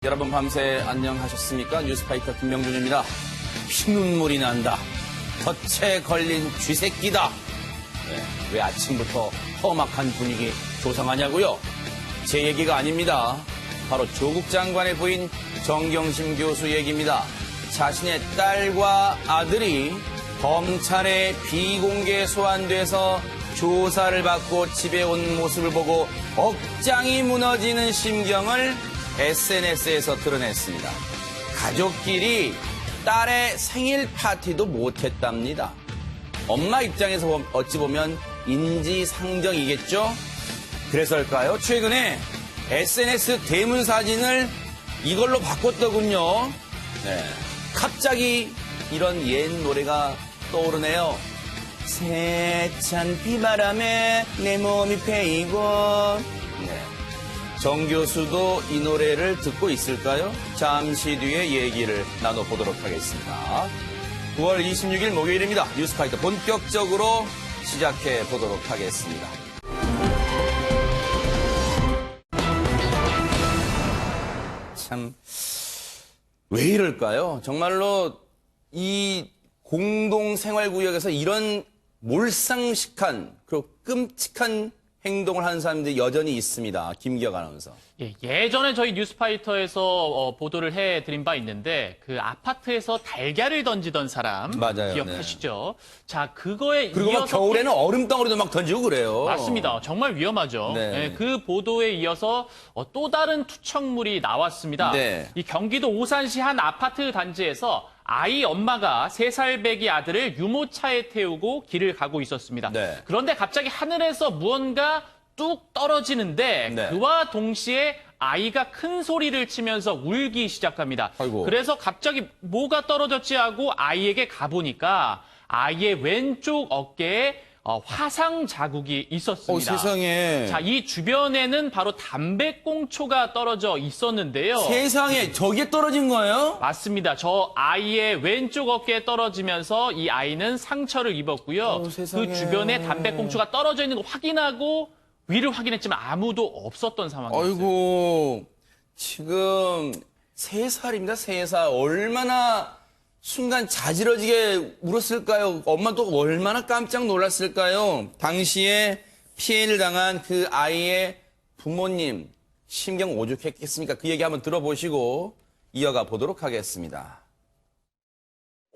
여러분 밤새 안녕하셨습니까? 뉴스파이터 김명준입니다. 피눈물이 난다. 덫에 걸린 쥐새끼다. 왜 아침부터 험악한 분위기 조성하냐고요? 제 얘기가 아닙니다. 바로 조국 장관의 부인 정경심 교수 얘기입니다. 자신의 딸과 아들이 검찰에 비공개 소환돼서 조사를 받고 집에 온 모습을 보고 억장이 무너지는 심경을 SNS에서 드러냈습니다. 가족끼리 딸의 생일 파티도 못했답니다. 엄마 입장에서 어찌 보면 인지상정이겠죠? 그래서일까요? 최근에 SNS 대문 사진을 이걸로 바꿨더군요. 갑자기 이런 옛 노래가 떠오르네요. 세찬 비바람에 내 몸이 패이고. 정 교수도 이 노래를 듣고 있을까요? 잠시 뒤에 얘기를 나눠보도록 하겠습니다. 9월 26일 목요일입니다. 뉴스파이터 본격적으로 시작해 보도록 하겠습니다. 참, 왜 이럴까요? 정말로 이 공동생활구역에서 이런 몰상식한 그리고 끔찍한 행동을 하는 사람들이 여전히 있습니다. 김기혁 아나운서. 예전에 저희 뉴스파이터에서 보도를 해드린 바 있는데 그 아파트에서 달걀을 던지던 사람 맞아요. 기억하시죠? 자, 그거에 그리고 막 이어서 겨울에는 얼음덩어리도 막 던지고 그래요. 맞습니다. 정말 위험하죠. 네. 그 보도에 이어서 또 다른 투척물이 나왔습니다. 네. 이 경기도 오산시 한 아파트 단지에서 아이 엄마가 3살 배기 아들을 유모차에 태우고 길을 가고 있었습니다. 네. 그런데 갑자기 하늘에서 무언가 뚝 떨어지는데 네. 그와 동시에 아이가 큰 소리를 치면서 울기 시작합니다. 아이고. 그래서 갑자기 뭐가 떨어졌지 하고 아이에게 가보니까 아이의 왼쪽 어깨에 화상 자국이 있었습니다. 세상에. 자, 이 주변에는 바로 담배꽁초가 떨어져 있었는데요. 세상에 저게 떨어진 거예요? 맞습니다. 저 아이의 왼쪽 어깨에 떨어지면서 이 아이는 상처를 입었고요. 세상에. 그 주변에 담배꽁초가 떨어져 있는 거 확인하고 위를 확인했지만 아무도 없었던 상황이었어요. 아이고, 지금 3살입니다. 3살. 얼마나 순간 자지러지게 울었을까요? 엄마도 얼마나 깜짝 놀랐을까요? 당시에 피해를 당한 그 아이의 부모님, 심경 오죽했겠습니까? 그 얘기 한번 들어보시고 이어가 보도록 하겠습니다.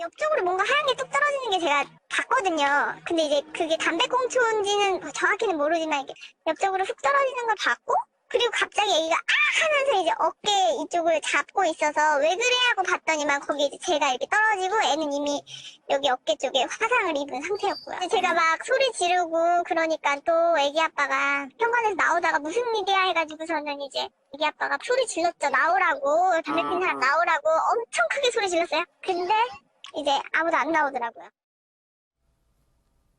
옆쪽으로 뭔가 하얀 게 뚝 떨어지는 게 제가 봤거든요. 근데 이제 그게 담배꽁초인지는 정확히는 모르지만 이게 옆쪽으로 훅 떨어지는 걸 봤고, 그리고 갑자기 애기가 아 하면서 이제 어깨 이쪽을 잡고 있어서 왜 그래 하고 봤더니만 거기 이제 제가 이렇게 떨어지고 애는 이미 여기 어깨 쪽에 화상을 입은 상태였고요. 제가 막 소리 지르고 그러니까 또 애기 아빠가 현관에서 나오다가 무슨 일이야 해가지고서는 이제 애기 아빠가 소리 질렀죠. 나오라고, 담배 피는 사람 나오라고 엄청 크게 소리 질렀어요. 근데 이제 아무도 안 나오더라고요.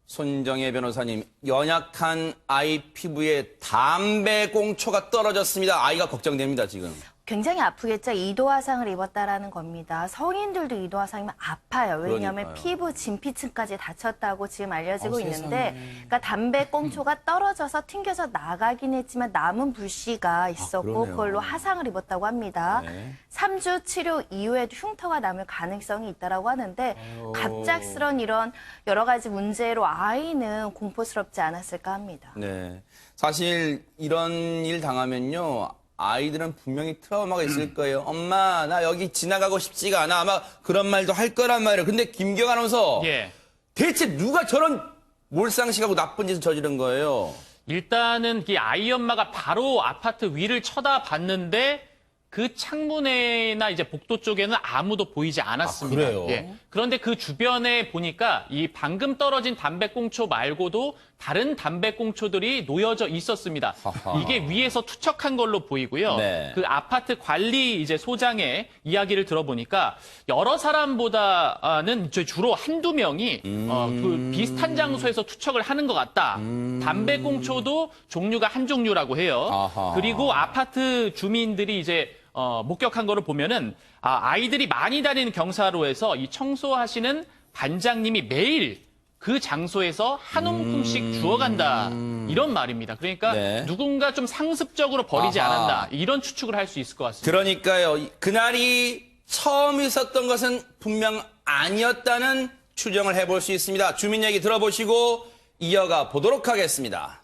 손정혜 변호사님, 연약한 아이 피부에 담배꽁초가 떨어졌습니다. 아이가 걱정됩니다, 지금. 굉장히 아프겠죠. 이도화상을 입었다라는 겁니다. 성인들도 이도화상이면 아파요. 왜냐하면 그러니까요. 피부 진피층까지 다쳤다고 지금 알려지고 세상에. 있는데, 그러니까 담배꽁초가 떨어져서 튕겨서 나가긴 했지만 남은 불씨가 있었고 그러네요. 그걸로 화상을 입었다고 합니다. 네. 3주 치료 이후에도 흉터가 남을 가능성이 있다라고 하는데 갑작스런 이런 여러 가지 문제로 아이는 공포스럽지 않았을까 합니다. 네. 사실 이런 일 당하면요. 아이들은 분명히 트라우마가 있을 거예요. 엄마, 나 여기 지나가고 싶지가 않아. 아마 그런 말도 할 거란 말이에요. 근데 김경 아나운서, 예. 대체 누가 저런 몰상식하고 나쁜 짓을 저지른 거예요? 일단은 이 아이 엄마가 바로 아파트 위를 쳐다봤는데 그 창문에나 이제 복도 쪽에는 아무도 보이지 않았습니다. 그래요? 그런데 그 주변에 보니까 이 방금 떨어진 담배꽁초 말고도 다른 담배꽁초들이 놓여져 있었습니다. 하하. 이게 위에서 투척한 걸로 보이고요. 네. 그 아파트 관리 이제 소장의 이야기를 들어보니까 여러 사람보다는 주로 한두 명이 그 비슷한 장소에서 투척을 하는 것 같다. 담배꽁초도 종류가 한 종류라고 해요. 아하. 그리고 아파트 주민들이 이제 목격한 거를 보면은 아이들이 많이 다니는 경사로에서 이 청소하시는 반장님이 매일 그 장소에서 한 움큼씩 주워간다. 이런 말입니다. 그러니까 네. 누군가 좀 상습적으로 버리지 아하. 않았다. 이런 추측을 할 수 있을 것 같습니다. 그러니까요. 그날이 처음 있었던 것은 분명 아니었다는 추정을 해볼 수 있습니다. 주민 얘기 들어보시고 이어가 보도록 하겠습니다.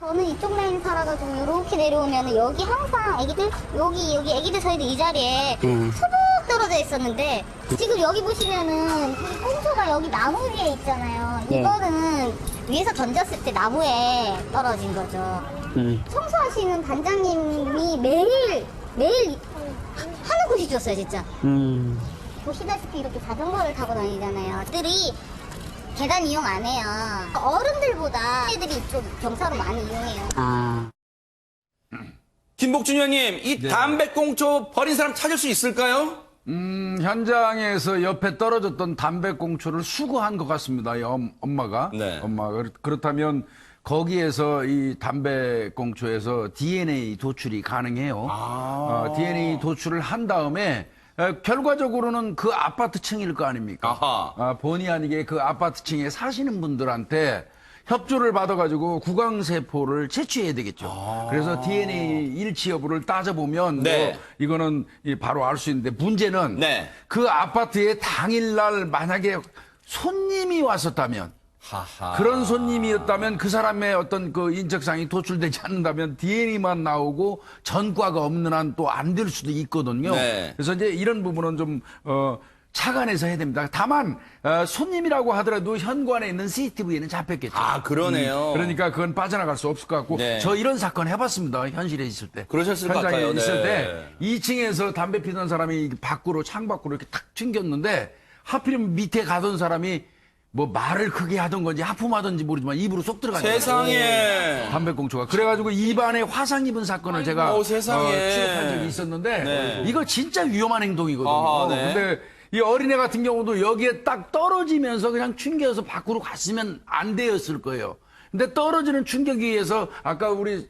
저는 이쪽 라인 살아가지고 이렇게 내려오면 여기 항상 애기들 여기 애기들 저희들 이 자리에 수북 떨어져 있었는데 지금 여기 보시면은 이 꽁초가 여기 나무 위에 있잖아요. 이거는 위에서 던졌을 때 나무에 떨어진 거죠. 청소하시는 반장님이 매일 하는 곳이 줬어요 진짜. 보시다시피 이렇게 자전거를 타고 다니잖아요. 들이 계단 이용 안 해요. 어른들보다 애들이 좀 경사로 많이 이용해요. 김복준 의원님, 이 담배꽁초 버린 사람 찾을 수 있을까요? 현장에서 옆에 떨어졌던 담배꽁초를 수거한 것 같습니다. 이 엄마가. 네. 엄마가. 그렇다면 거기에서 이 담배꽁초에서 DNA 도출이 가능해요. DNA 도출을 한 다음에 결과적으로는 그 아파트층일 거 아닙니까? 아하. 본의 아니게 그 아파트층에 사시는 분들한테 협조를 받아가지고 구강세포를 채취해야 되겠죠. 그래서 DNA 일치 여부를 따져보면 네. 뭐 이거는 바로 알 수 있는데 문제는 네. 그 아파트에 당일날 만약에 손님이 왔었다면 하하. 그런 손님이었다면 그 사람의 어떤 그 인적사항이 도출되지 않는다면 DNA만 나오고 전과가 없는 한 또 안 될 수도 있거든요. 네. 그래서 이제 이런 부분은 좀 착안해서 해야 됩니다. 다만 손님이라고 하더라도 현관에 있는 CCTV에는 잡혔겠죠. 아, 그러네요. 그러니까 그건 빠져나갈 수 없을 것 같고 네. 저 이런 사건 해봤습니다. 현실에 있을 때. 그러셨을 것 현장에 같아요. 있을 네. 때 2층에서 담배 피던 사람이 밖으로 창 밖으로 이렇게 탁 튕겼는데 하필이면 밑에 가던 사람이 뭐 말을 크게 하던 건지 하품하던지 모르지만 입으로 쏙 들어가요. 세상에. 담배꽁초가. 그래가지고 입안에 화상 입은 사건을 제가 세상에. 취재한 적이 있었는데 네. 이거 진짜 위험한 행동이거든요. 아하, 네. 근데 이 어린애 같은 경우도 여기에 딱 떨어지면서 그냥 충격해서 밖으로 갔으면 안 되었을 거예요. 근데 떨어지는 충격에 의해서 아까 우리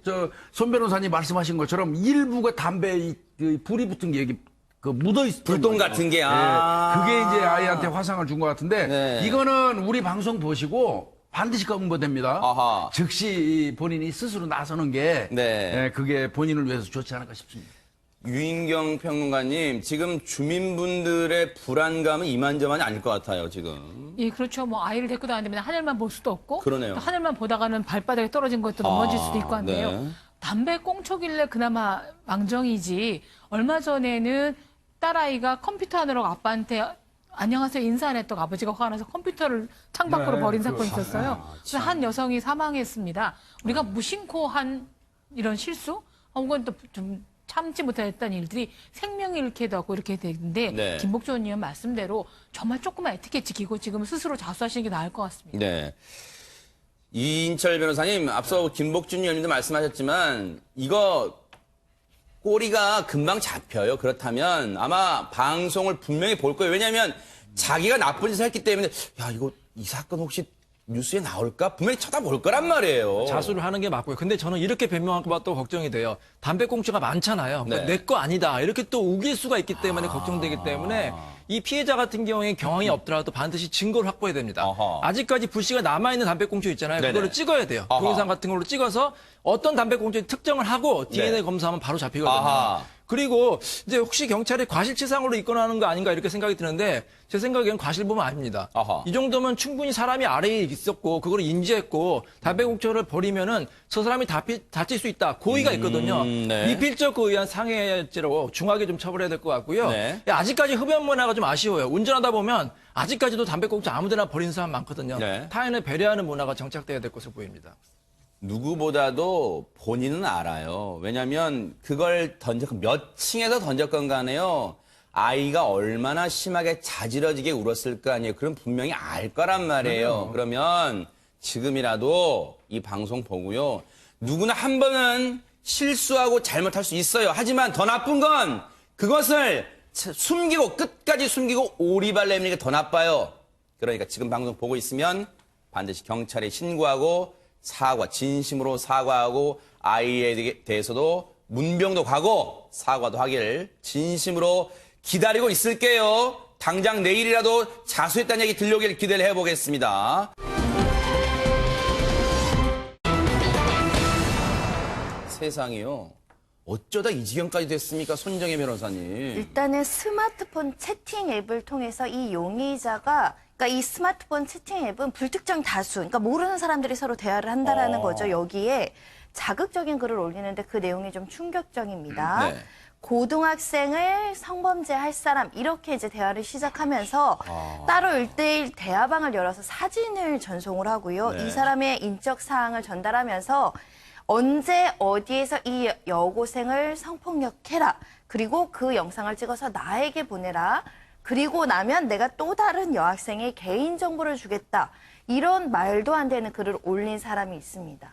손 변호사님 말씀하신 것처럼 일부가 담배 그 불이 붙은 게 여기 그 묻어 있 불똥 같은 게, 그게 이제 아이한테 화상을 준 것 같은데 네. 이거는 우리 방송 보시고 반드시 검거됩니다. 아하. 즉시 본인이 스스로 나서는 게 네. 그게 본인을 위해서 좋지 않을까 싶습니다. 유인경 평론가님, 지금 주민분들의 불안감은 이만저만이 아닐 것 같아요, 지금. 예, 그렇죠. 뭐 아이를 데리고 다니면 하늘만 볼 수도 없고, 그러네요. 또 하늘만 보다가는 발바닥에 떨어진 것도 넘어질 수도 있고 한데요. 네. 담배 꽁초길래 그나마 망정이지. 얼마 전에는 딸아이가 컴퓨터 하느라고 아빠한테 안녕하세요 인사 안 했다고 아버지가 화가 나서 컴퓨터를 창밖으로 네, 버린 사건이 있었어요. 아, 그래서 한 여성이 사망했습니다. 우리가 무심코 한 이런 실수? 혹은 또 좀 참지 못했던 일들이 생명 잃기도 하고 이렇게 되는데 네. 김복준 의원 말씀대로 정말 조금만 에티켓 지키고 지금 스스로 자수하시는 게 나을 것 같습니다. 네. 이인철 변호사님, 앞서 김복준 의원님도 말씀하셨지만, 이거 꼬리가 금방 잡혀요. 그렇다면 아마 방송을 분명히 볼 거예요. 왜냐하면 자기가 나쁜 짓을 했기 때문에, 야, 이 사건 혹시 뉴스에 나올까? 분명히 쳐다볼 거란 말이에요. 자수를 하는 게 맞고요. 근데 저는 이렇게 변명할까 봐 또 걱정이 돼요. 담배꽁초가 많잖아요. 그러니까 네. 내 거 아니다. 이렇게 또 우길 수가 있기 때문에 걱정되기 때문에 이 피해자 같은 경우에 경황이 없더라도 반드시 증거를 확보해야 됩니다. 아하. 아직까지 불씨가 남아있는 담배꽁초 있잖아요. 네네. 그거를 찍어야 돼요. 아하. 동영상 같은 걸로 찍어서 어떤 담배꽁초인지 특정을 하고 DNA 네. 검사하면 바로 잡히거든요. 아하. 그리고 이제 혹시 경찰이 과실치상으로 입건하는 거 아닌가 이렇게 생각이 드는데 제 생각에는 과실범은 아닙니다. 아하. 이 정도면 충분히 사람이 아래에 있었고 그걸 인지했고 담배꽁초를 버리면은 저 사람이 다칠 수 있다. 고의가 있거든요. 네. 미필적에 의한 상해죄로 중하게 좀 처벌해야 될 것 같고요. 네. 아직까지 흡연 문화가 좀 아쉬워요. 운전하다 보면 아직까지도 담배꽁초 아무데나 버리는 사람 많거든요. 네. 타인을 배려하는 문화가 정착돼야 될 것으로 보입니다. 누구보다도 본인은 알아요. 왜냐하면 그걸 몇 층에서 던졌건 간에요. 아이가 얼마나 심하게 자지러지게 울었을 거 아니에요. 그럼 분명히 알 거란 말이에요. 그러면 지금이라도 이 방송 보고요. 누구나 한 번은 실수하고 잘못할 수 있어요. 하지만 더 나쁜 건 그것을 숨기고 끝까지 숨기고 오리발 내미는 게 더 나빠요. 그러니까 지금 방송 보고 있으면 반드시 경찰에 신고하고 진심으로 사과하고 아이에 대해서도 문병도 가고 사과도 하길 진심으로 기다리고 있을게요. 당장 내일이라도 자수했다는 얘기 들려오길 기대를 해보겠습니다. 세상이요. 어쩌다 이 지경까지 됐습니까, 손정혜 변호사님. 일단은 스마트폰 채팅 앱을 통해서 이 용의자가 그러니까 이 스마트폰 채팅 앱은 불특정 다수, 그러니까 모르는 사람들이 서로 대화를 한다라는 거죠. 여기에 자극적인 글을 올리는데 그 내용이 좀 충격적입니다. 네. 고등학생을 성범죄할 사람 이렇게 이제 대화를 시작하면서 따로 1대1 대화방을 열어서 사진을 전송을 하고요. 네. 이 사람의 인적 사항을 전달하면서 언제 어디에서 이 여고생을 성폭력해라. 그리고 그 영상을 찍어서 나에게 보내라. 그리고 나면 내가 또 다른 여학생의 개인정보를 주겠다. 이런 말도 안 되는 글을 올린 사람이 있습니다.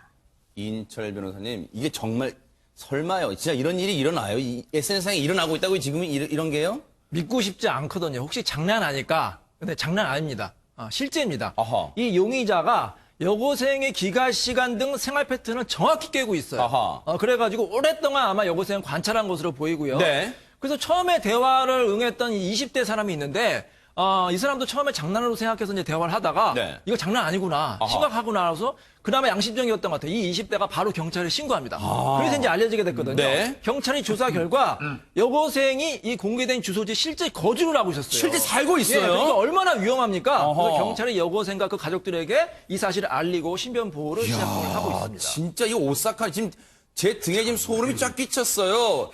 이인철 변호사님, 이게 정말 설마요? 진짜 이런 일이 일어나요? 이 SNS상에 일어나고 있다고요? 지금 이런 게요? 믿고 싶지 않거든요. 혹시 장난 아닐까? 근데 장난 아닙니다. 실제입니다. 아하. 이 용의자가 여고생의 기가 시간 등 생활 패턴을 정확히 꿰고 있어요. 아하. 그래가지고 오랫동안 아마 여고생을 관찰한 것으로 보이고요. 네. 그래서 처음에 대화를 응했던 이 20대 사람이 있는데 이 사람도 처음에 장난으로 생각해서 이제 대화를 하다가 네. 이거 장난 아니구나, 아하. 심각하구나 해서 그나마 양심적이었던 것 같아요. 이 20대가 바로 경찰에 신고합니다. 그래서 이제 알려지게 됐거든요. 네. 경찰이 조사 결과 여고생이 이 공개된 주소지에 실제 거주를 하고 있었어요. 실제 살고 있어요? 예, 그러니까 얼마나 위험합니까? 어허. 그래서 경찰이 여고생과 그 가족들에게 이 사실을 알리고 신변 보호를 시작을 하고 있습니다. 진짜 이 오사카 지금 제 등에 지금 소름이 쫙 끼쳤어요.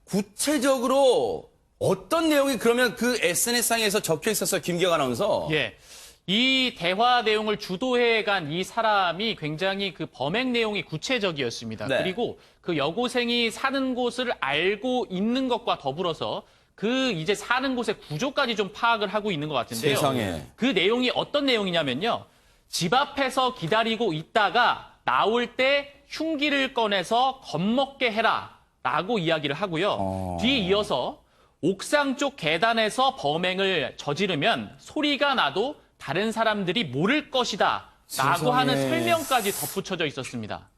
구체적으로 어떤 내용이 그러면 그 SNS상에서 적혀 있었어요, 김기혁 아나운서? 예. 이 대화 내용을 주도해간 이 사람이 굉장히 그 범행 내용이 구체적이었습니다. 네. 그리고 그 여고생이 사는 곳을 알고 있는 것과 더불어서 그 이제 사는 곳의 구조까지 좀 파악을 하고 있는 것 같은데요. 세상에. 그 내용이 어떤 내용이냐면요. 집 앞에서 기다리고 있다가 나올 때 흉기를 꺼내서 겁먹게 해라 라고 이야기를 하고요. 뒤에 이어서 옥상 쪽 계단에서 범행을 저지르면 소리가 나도 다른 사람들이 모를 것이다 라고 세상에. 하는 설명까지 덧붙여져 있었습니다.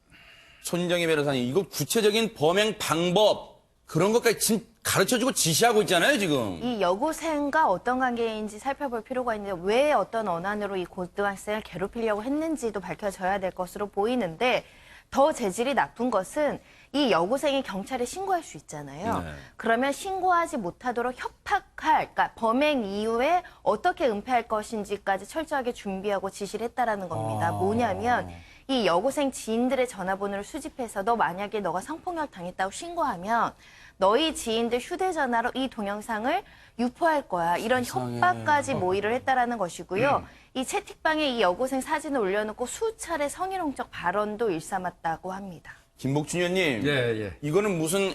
손정혜 변호사님, 이거 구체적인 범행 방법 그런 것까지 지금 가르쳐주고 지시하고 있잖아요, 지금. 이 여고생과 어떤 관계인지 살펴볼 필요가 있는데 왜 어떤 언안으로 이 고등학생을 괴롭히려고 했는지도 밝혀져야 될 것으로 보이는데 더 재질이 나쁜 것은 이 여고생이 경찰에 신고할 수 있잖아요. 네. 그러면 신고하지 못하도록 협박할, 그러니까 범행 이후에 어떻게 은폐할 것인지까지 철저하게 준비하고 지시를 했다라는 겁니다. 뭐냐면 이 여고생 지인들의 전화번호를 수집해서 너 만약에 너가 성폭력 당했다고 신고하면 너희 지인들 휴대전화로 이 동영상을 유포할 거야. 이런 협박까지 모의를 했다라는 것이고요. 이 채팅방에 이 여고생 사진을 올려놓고 수차례 성희롱적 발언도 일삼았다고 합니다. 김복준 의원님, 예. 이거는 무슨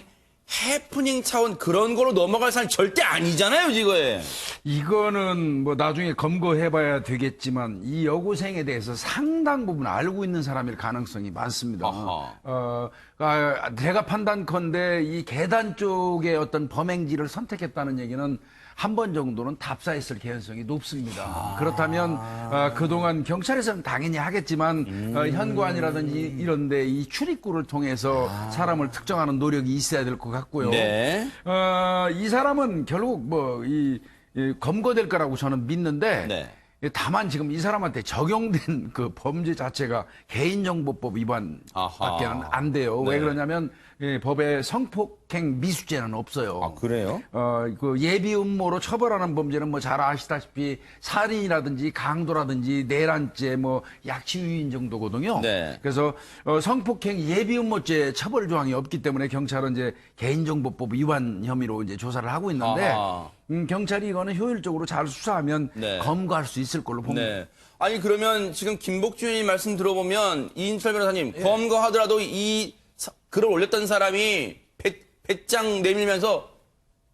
해프닝 차원 그런 거로 넘어갈 사람 절대 아니잖아요, 지금. 이거는 뭐 나중에 검거해봐야 되겠지만 이 여고생에 대해서 상당 부분 알고 있는 사람일 가능성이 많습니다. 아하. 제가 판단컨대 이 계단 쪽의 어떤 범행지를 선택했다는 얘기는 한 번 정도는 답사했을 개연성이 높습니다. 그렇다면 그동안 경찰에서는 당연히 하겠지만 현관이라든지 이런데 이 출입구를 통해서 사람을 특정하는 노력이 있어야 될 것 같고요. 네. 이 사람은 결국 이 검거될 거라고 저는 믿는데 네. 다만 지금 이 사람한테 적용된 그 범죄 자체가 개인정보법 위반밖에는 아하. 안 돼요. 왜 네. 그러냐면 법에 성폭행 미수죄는 없어요. 아, 그래요? 그 예비 음모로 처벌하는 범죄는 뭐 잘 아시다시피 살인이라든지 강도라든지 내란죄 뭐 약취유인 정도거든요. 네. 그래서 성폭행 예비 음모죄 처벌 조항이 없기 때문에 경찰은 이제 개인정보법 위반 혐의로 이제 조사를 하고 있는데 아하. 경찰이 이거는 효율적으로 잘 수사하면 네. 검거할 수 있을 걸로 봅니다. 네. 아니, 그러면 지금 김복준 의원님 말씀 들어보면 이인철 변호사님, 검거하더라도 이 글을 올렸던 사람이 배짱 내밀면서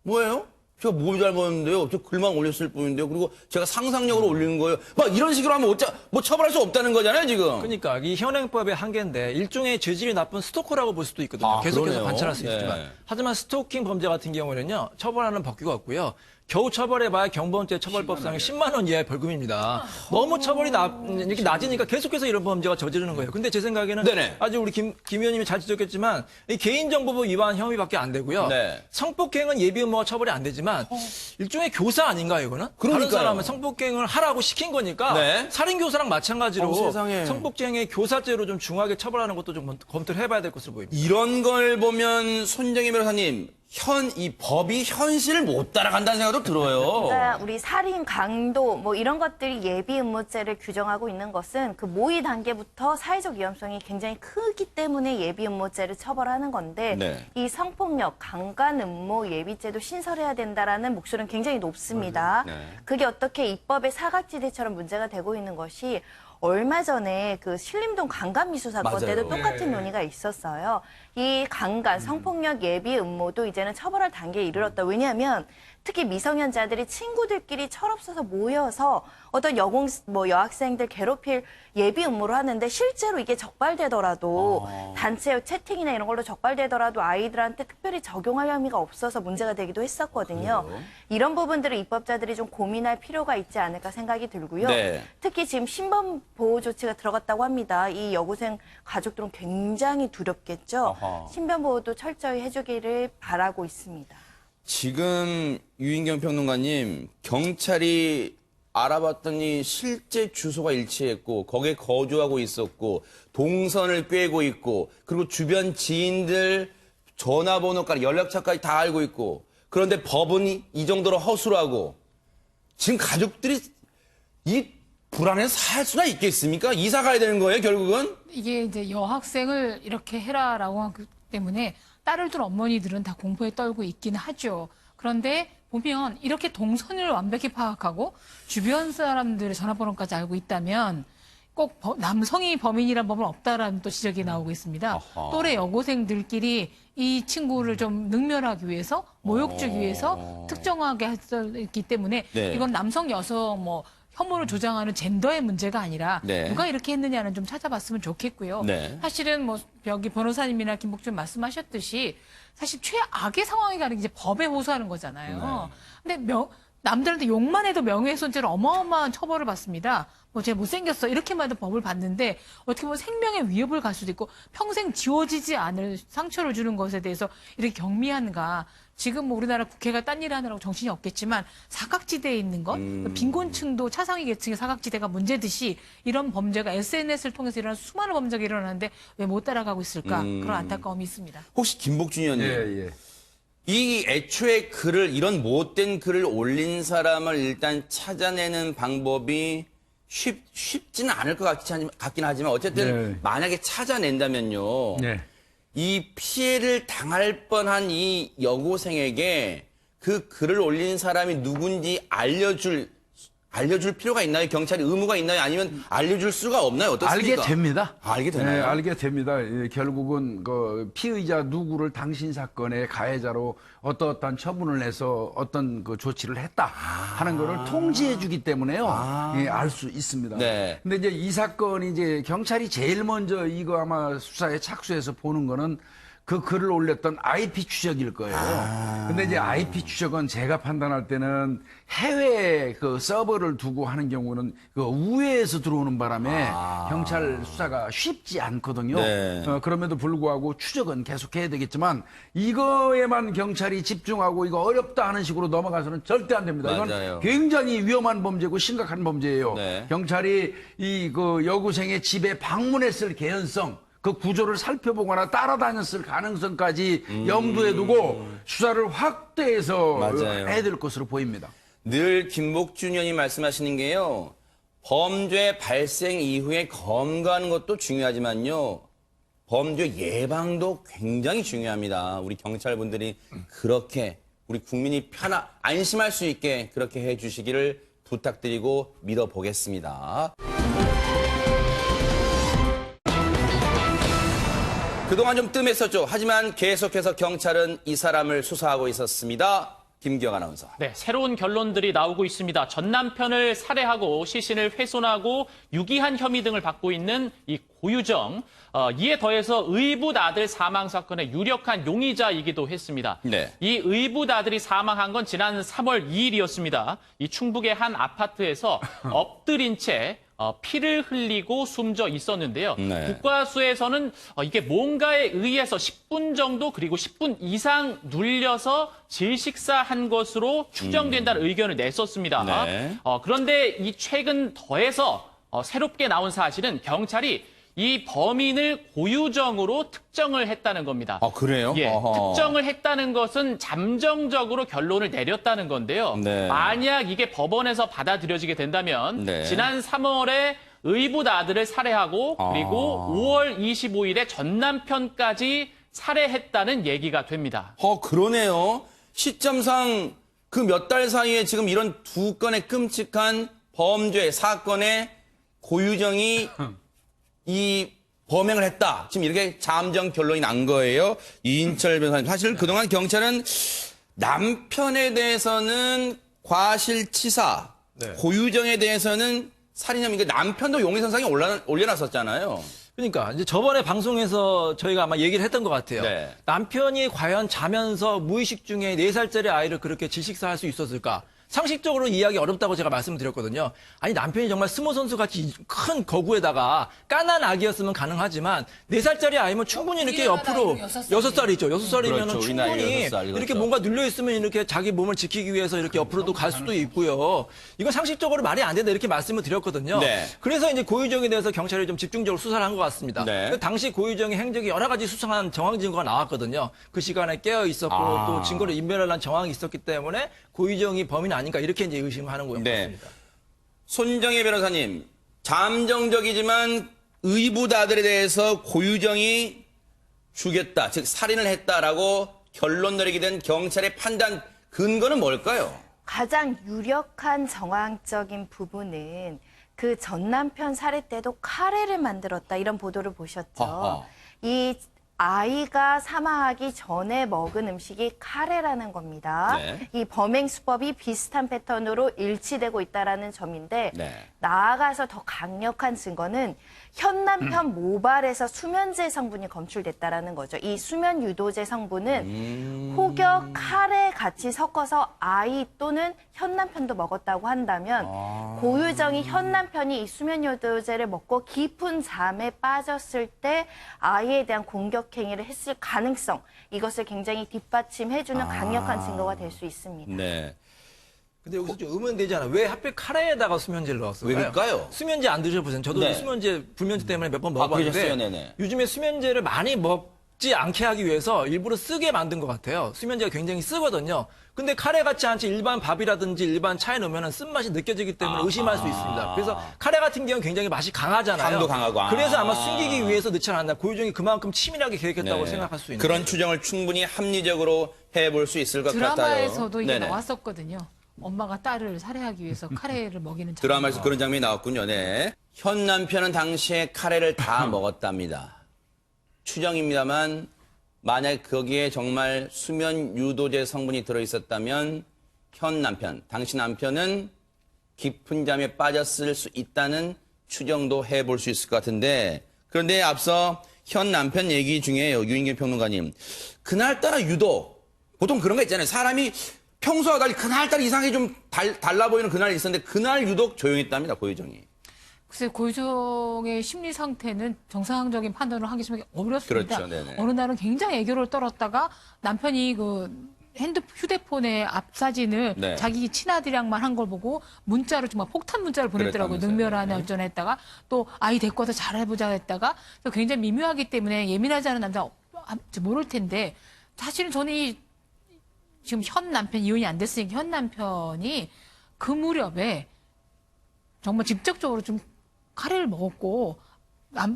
뭐예요? 제가 뭐 잘못했는데요? 저 글만 올렸을 뿐인데요. 그리고 제가 상상력으로 올리는 거예요. 막 이런 식으로 하면 뭐 처벌할 수 없다는 거잖아요, 지금. 그러니까 이 현행법의 한계인데 일종의 죄질이 나쁜 스토커라고 볼 수도 있거든요. 아, 계속해서 그러네요. 관찰할 수 있지만. 네. 하지만 스토킹 범죄 같은 경우에는요. 처벌하는 법규가 없고요. 겨우 처벌해봐야 경범죄 처벌법상의 10만 원 이하의 벌금입니다. 너무 처벌이 이렇게 낮으니까 계속해서 이런 범죄가 저지르는 거예요. 근데 제 생각에는 네네. 아주 우리 김 의원님이 잘 지적했지만 이 개인정보법 위반 혐의밖에 안 되고요. 네. 성폭행은 예비 음모가 처벌이 안 되지만 모르겠지만 일종의 교사 아닌가 이거는? 다른 그러니까요. 사람은 성폭행을 하라고 시킨 거니까 네. 살인 교사랑 마찬가지로 세상에. 성폭행의 교사죄로 좀 중하게 처벌하는 것도 좀 검토를 해봐야 될 것으로 보입니다. 이런 걸 보면 손정희 변호사님, 이 법이 현실을 못 따라간다는 생각도 들어요. 그러니까 우리 살인, 강도 뭐 이런 것들이 예비 음모죄를 규정하고 있는 것은 그 모의 단계부터 사회적 위험성이 굉장히 크기 때문에 예비 음모죄를 처벌하는 건데 네. 이 성폭력, 강간 음모 예비죄도 신설해야 된다라는 목소리는 굉장히 높습니다. 네. 그게 어떻게 입법의 사각지대처럼 문제가 되고 있는 것이 얼마 전에 그 신림동 강간 미수 사건 맞아요. 때도 똑같은 논의가 있었어요. 이 강간, 성폭력 예비 음모도 이제는 처벌할 단계에 이르렀다. 왜냐하면 특히 미성년자들이 친구들끼리 철없어서 모여서 어떤 여학생들 괴롭힐 예비 음모를 하는데 실제로 이게 적발되더라도 단체 채팅이나 이런 걸로 적발되더라도 아이들한테 특별히 적용할 혐의가 없어서 문제가 되기도 했었거든요. 그래요? 이런 부분들을 입법자들이 좀 고민할 필요가 있지 않을까 생각이 들고요. 네. 특히 지금 신변 보호 조치가 들어갔다고 합니다. 이 여고생 가족들은 굉장히 두렵겠죠. 아하. 신변 보호도 철저히 해주기를 바라고 있습니다. 지금 유인경 평론가님, 경찰이 알아봤더니 실제 주소가 일치했고 거기에 거주하고 있었고 동선을 꿰고 있고 그리고 주변 지인들 전화번호까지 연락처까지 다 알고 있고 그런데 법은 이 정도로 허술하고 지금 가족들이 이 불안해서 살 수나 있겠습니까? 이사 가야 되는 거예요, 결국은? 이게 이제 여학생을 이렇게 해라라고 하기 때문에 딸을 둔 어머니들은 다 공포에 떨고 있긴 하죠. 그런데 보면 이렇게 동선을 완벽히 파악하고 주변 사람들의 전화번호까지 알고 있다면 꼭 남성이 범인이란 법은 없다라는 또 지적이 나오고 있습니다. 아하. 또래 여고생들끼리 이 친구를 좀 능멸하기 위해서 모욕 주기 위해서 특정하게 했기 때문에 네. 이건 남성 여성 뭐 혐오를 조장하는 젠더의 문제가 아니라 네. 누가 이렇게 했느냐는 좀 찾아봤으면 좋겠고요. 네. 사실은 뭐 여기 변호사님이나 김복준 말씀하셨듯이 사실 최악의 상황이 가는 게 이제 법에 호소하는 거잖아요. 근데 남들한테 욕만 해도 명예훼손죄로 어마어마한 처벌을 받습니다. 뭐 쟤 못생겼어 이렇게만 해도 법을 받는데 어떻게 보면 생명의 위협을 갈 수도 있고 평생 지워지지 않을 상처를 주는 것에 대해서 이렇게 경미한가. 지금 뭐 우리나라 국회가 딴 일 하느라고 정신이 없겠지만 사각지대에 있는 것, 빈곤층도 차상위 계층의 사각지대가 문제듯이 이런 범죄가 SNS를 통해서 일어나는 수많은 범죄가 일어나는데 왜 못 따라가고 있을까 그런 안타까움이 있습니다. 혹시 김복준 의원님, 예. 이 애초에 이런 못된 글을 올린 사람을 일단 찾아내는 방법이 쉽지는 않을 것 같긴 하지만 어쨌든 네. 만약에 찾아낸다면요. 네. 이 피해를 당할 뻔한 이 여고생에게 그 글을 올린 사람이 누군지 알려줄 필요가 있나요? 경찰이 의무가 있나요? 아니면 알려줄 수가 없나요? 어떻습니까? 알게 됩니다. 알게 되나요? 네, 알게 됩니다. 결국은 그 피의자 누구를 당신 사건의 가해자로 어떠한 처분을 해서 어떤 그 조치를 했다 하는 거를 통지해주기 때문에요. 알 수 있습니다. 네. 근데 이제 이 사건이 이제 경찰이 제일 먼저 이거 아마 수사에 착수해서 보는 거는 그 글을 올렸던 IP 추적일 거예요. 근데 이제 IP 추적은 제가 판단할 때는 해외 그 서버를 두고 하는 경우는 그 우회에서 들어오는 바람에 경찰 수사가 쉽지 않거든요. 네. 그럼에도 불구하고 추적은 계속해야 되겠지만 이거에만 경찰이 집중하고 이거 어렵다 하는 식으로 넘어가서는 절대 안 됩니다. 맞아요. 이건 굉장히 위험한 범죄고 심각한 범죄예요. 네. 경찰이 이 그 여고생의 집에 방문했을 개연성 그 구조를 살펴보거나 따라다녔을 가능성까지 염두에 두고 수사를 확대해서 맞아요. 해야 될 것으로 보입니다. 늘 김복준 의원이 말씀하시는 게요. 범죄 발생 이후에 검거하는 것도 중요하지만요. 범죄 예방도 굉장히 중요합니다. 우리 경찰분들이 그렇게 우리 국민이 안심할 수 있게 그렇게 해주시기를 부탁드리고 믿어보겠습니다. 그동안 좀 뜸했었죠. 하지만 계속해서 경찰은 이 사람을 수사하고 있었습니다. 김기영 아나운서. 네, 새로운 결론들이 나오고 있습니다. 전 남편을 살해하고 시신을 훼손하고 유기한 혐의 등을 받고 있는 이 고유정. 이에 더해서 의붓 아들 사망 사건의 유력한 용의자이기도 했습니다. 네. 이 의붓 아들이 사망한 건 지난 3월 2일이었습니다. 이 충북의 한 아파트에서 엎드린 채 피를 흘리고 숨져 있었는데요. 네. 국과수에서는 이게 뭔가에 의해서 10분 정도 그리고 10분 이상 눌려서 질식사한 것으로 추정된다는 의견을 냈었습니다. 네. 그런데 이 최근 더해서 새롭게 나온 사실은 경찰이 이 범인을 고유정으로 특정을 했다는 겁니다. 아, 그래요? 예, 어허. 특정을 했다는 것은 잠정적으로 결론을 내렸다는 건데요. 네. 만약 이게 법원에서 받아들여지게 된다면 네. 지난 3월에 의붓 아들을 살해하고 그리고 5월 25일에 전 남편까지 살해했다는 얘기가 됩니다. 그러네요. 시점상 그 몇 달 사이에 지금 이런 두 건의 끔찍한 범죄 사건의 고유정이 이 범행을 했다. 지금 이렇게 잠정 결론이 난 거예요. 이인철 변호사님. 사실 그동안 경찰은 남편에 대해서는 과실치사, 네. 고유정에 대해서는 살인혐의, 남편도 용의선상에 올려놨었잖아요. 그러니까 이제 저번에 방송에서 저희가 아마 얘기를 했던 것 같아요. 네. 남편이 과연 자면서 무의식 중에 4살짜리 아이를 그렇게 질식사할 수 있었을까? 상식적으로 이해하기 어렵다고 제가 말씀을 드렸거든요. 아니 남편이 정말 스모 선수 같이 큰 거구에다가 까난 아기였으면 가능하지만 4살짜리 아이면 충분히 이렇게 옆으로 6살이죠. 6살이면 그렇죠. 우리 나이가 충분히 6살, 그렇죠. 이렇게 뭔가 눌려 있으면 이렇게 자기 몸을 지키기 위해서 이렇게 옆으로도 갈 수도 있고요. 이건 상식적으로 말이 안 된다 이렇게 말씀을 드렸거든요. 네. 그래서 이제 고유정에 대해서 경찰이 좀 집중적으로 수사를 한 것 같습니다. 네. 당시 고유정의 행적이 여러 가지 수상한 정황 증거가 나왔거든요. 그 시간에 깨어 있었고 또 증거를 인멸하려는 정황이 있었기 때문에 고유정이 범인 아닌가 이렇게 이제 의심하는 거예요. 네. 손정혜 변호사님, 잠정적이지만 의붓 아들에 대해서 고유정이 죽였다, 즉 살인을 했다라고 결론 내리게 된 경찰의 판단 근거는 뭘까요? 가장 유력한 정황적인 부분은 그 전 남편 살해 때도 카레를 만들었다 이런 보도를 보셨죠. 아하. 이 아이가 사망하기 전에 먹은 음식이 카레라는 겁니다. 네. 이 범행 수법이 비슷한 패턴으로 일치되고 있다는 점인데 네. 나아가서 더 강력한 증거는 현 남편 모발에서 수면제 성분이 검출됐다라는 거죠. 이 수면 유도제 성분은 혹여 카레 같이 섞어서 아이 또는 현 남편도 먹었다고 한다면 고유정이 현 남편이 이 수면 유도제를 먹고 깊은 잠에 빠졌을 때 아이에 대한 공격 행위를 했을 가능성, 이것을 굉장히 뒷받침해주는 강력한 증거가 될 수 있습니다. 네. 근데 여기서 좀 의문되지 않아요? 왜 하필 카레에다가 수면제를 넣었어요? 왜 그럴까요? 수면제 안 드셔보세요. 저도 네. 수면제, 불면제 때문에 몇 번 그러셨어요? 먹어봤는데 네네. 요즘에 수면제를 많이 먹지 않게 하기 위해서 일부러 쓰게 만든 것 같아요. 수면제가 굉장히 쓰거든요. 근데 카레 같지 않지 일반 밥이라든지 일반 차에 넣으면 쓴맛이 느껴지기 때문에 의심할 수 있습니다. 그래서 카레 같은 경우는 굉장히 맛이 강하잖아요. 향도 강하고. 그래서 아마 숨기기 위해서 넣지 않았나. 고유정이 그만큼 치밀하게 계획했다고 네. 생각할 수 있는 그런 거예요. 추정을 충분히 합리적으로 해볼 수 있을 것 같아요. 드라마에서도 이게 네네. 나왔었거든요. 엄마가 딸을 살해하기 위해서 카레를 먹이는 장면. 드라마에서 그런 장면이 나왔군요. 네. 현 남편은 당시에 카레를 다 먹었답니다. 추정입니다만 만약 거기에 정말 수면 유도제 성분이 들어있었다면 현 남편, 당시 남편은 깊은 잠에 빠졌을 수 있다는 추정도 해볼 수 있을 것 같은데 그런데 앞서 현 남편 얘기 중에요. 유인길 평론가님. 그날따라 유독 보통 그런 거 있잖아요. 사람이 평소와 달리 그날따라 이상하게 좀 달라 보이는 그날이 있었는데 그날 유독 조용했답니다. 고유정이. 글쎄 고유정의 심리 상태는 정상적인 판단을 하기 좀 어렵습니다. 그렇죠, 네네. 어느 날은 굉장히 애교를 떨었다가 남편이 그 휴대폰의 앞 사진을 네. 자기 친아들이랑만 한 걸 보고 문자로 정말 폭탄 문자를 보냈더라고요. 그랬다면서요. 능멸하네 네. 어쩌네 했다가 또 아이 데리고 와서 잘해보자 했다가 또 굉장히 미묘하기 때문에 예민하지 않은 남자 모를 텐데 사실은 저는 이 지금 현 남편 이혼이 안 됐으니까 현 남편이 그 무렵에 정말 직접적으로 좀 카레를 먹었고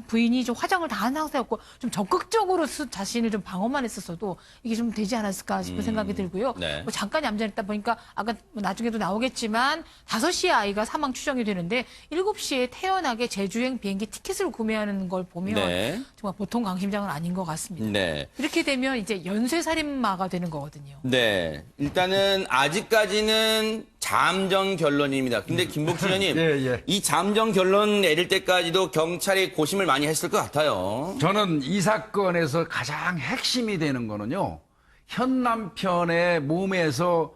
부인이 좀 화장을 다 한 상태였고 좀 적극적으로 자신을 좀 방어만 했었어도 이게 좀 되지 않았을까 싶은 생각이 들고요. 네. 뭐 잠깐 얌전했다 보니까 아까 뭐 나중에도 나오겠지만 5시에 아이가 사망 추정이 되는데 7시에 태연하게 제주행 비행기 티켓을 구매하는 걸 보면 네. 정말 보통 강심장은 아닌 것 같습니다. 네. 이렇게 되면 이제 연쇄살인마가 되는 거거든요. 네. 일단은 아직까지는 잠정 결론입니다. 근데 김복수 의원님, 예. 이 잠정 결론 내릴 때까지도 경찰이 고심을 많이 했을 것 같아요. 저는 이 사건에서 가장 핵심이 되는 거는요. 현 남편의 몸에서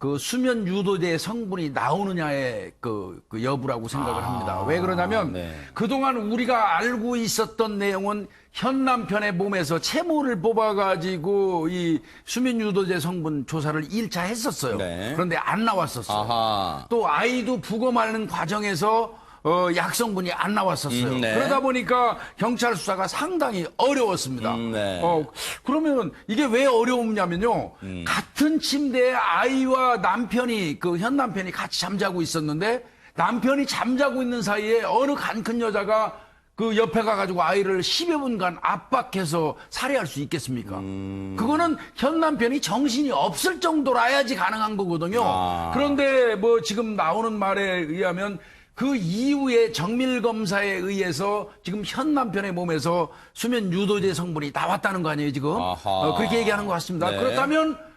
그 수면 유도제 성분이 나오느냐의 그 여부라고 생각을 합니다. 왜 그러냐면 네. 그동안 우리가 알고 있었던 내용은 현 남편의 몸에서 채모를 뽑아가지고 이 수면 유도제 성분 조사를 1차 했었어요. 네. 그런데 안 나왔었어요. 아하. 또 아이도 부검 하는 과정에서 약 성분이 안 나왔었어요. 네. 그러다 보니까 경찰 수사가 상당히 어려웠습니다. 네. 그러면 이게 왜 어려웠냐면요. 같은 침대에 아이와 남편이 그 현 남편이 같이 잠자고 있었는데 남편이 잠자고 있는 사이에 어느 간큰 여자가 그 옆에 가가지고 아이를 10여 분간 압박해서 살해할 수 있겠습니까? 그거는 현 남편이 정신이 없을 정도라야지 가능한 거거든요. 그런데 뭐 지금 나오는 말에 의하면 그 이후에 정밀 검사에 의해서 지금 현 남편의 몸에서 수면 유도제 성분이 나왔다는 거 아니에요, 지금? 아하. 그렇게 얘기하는 것 같습니다. 네.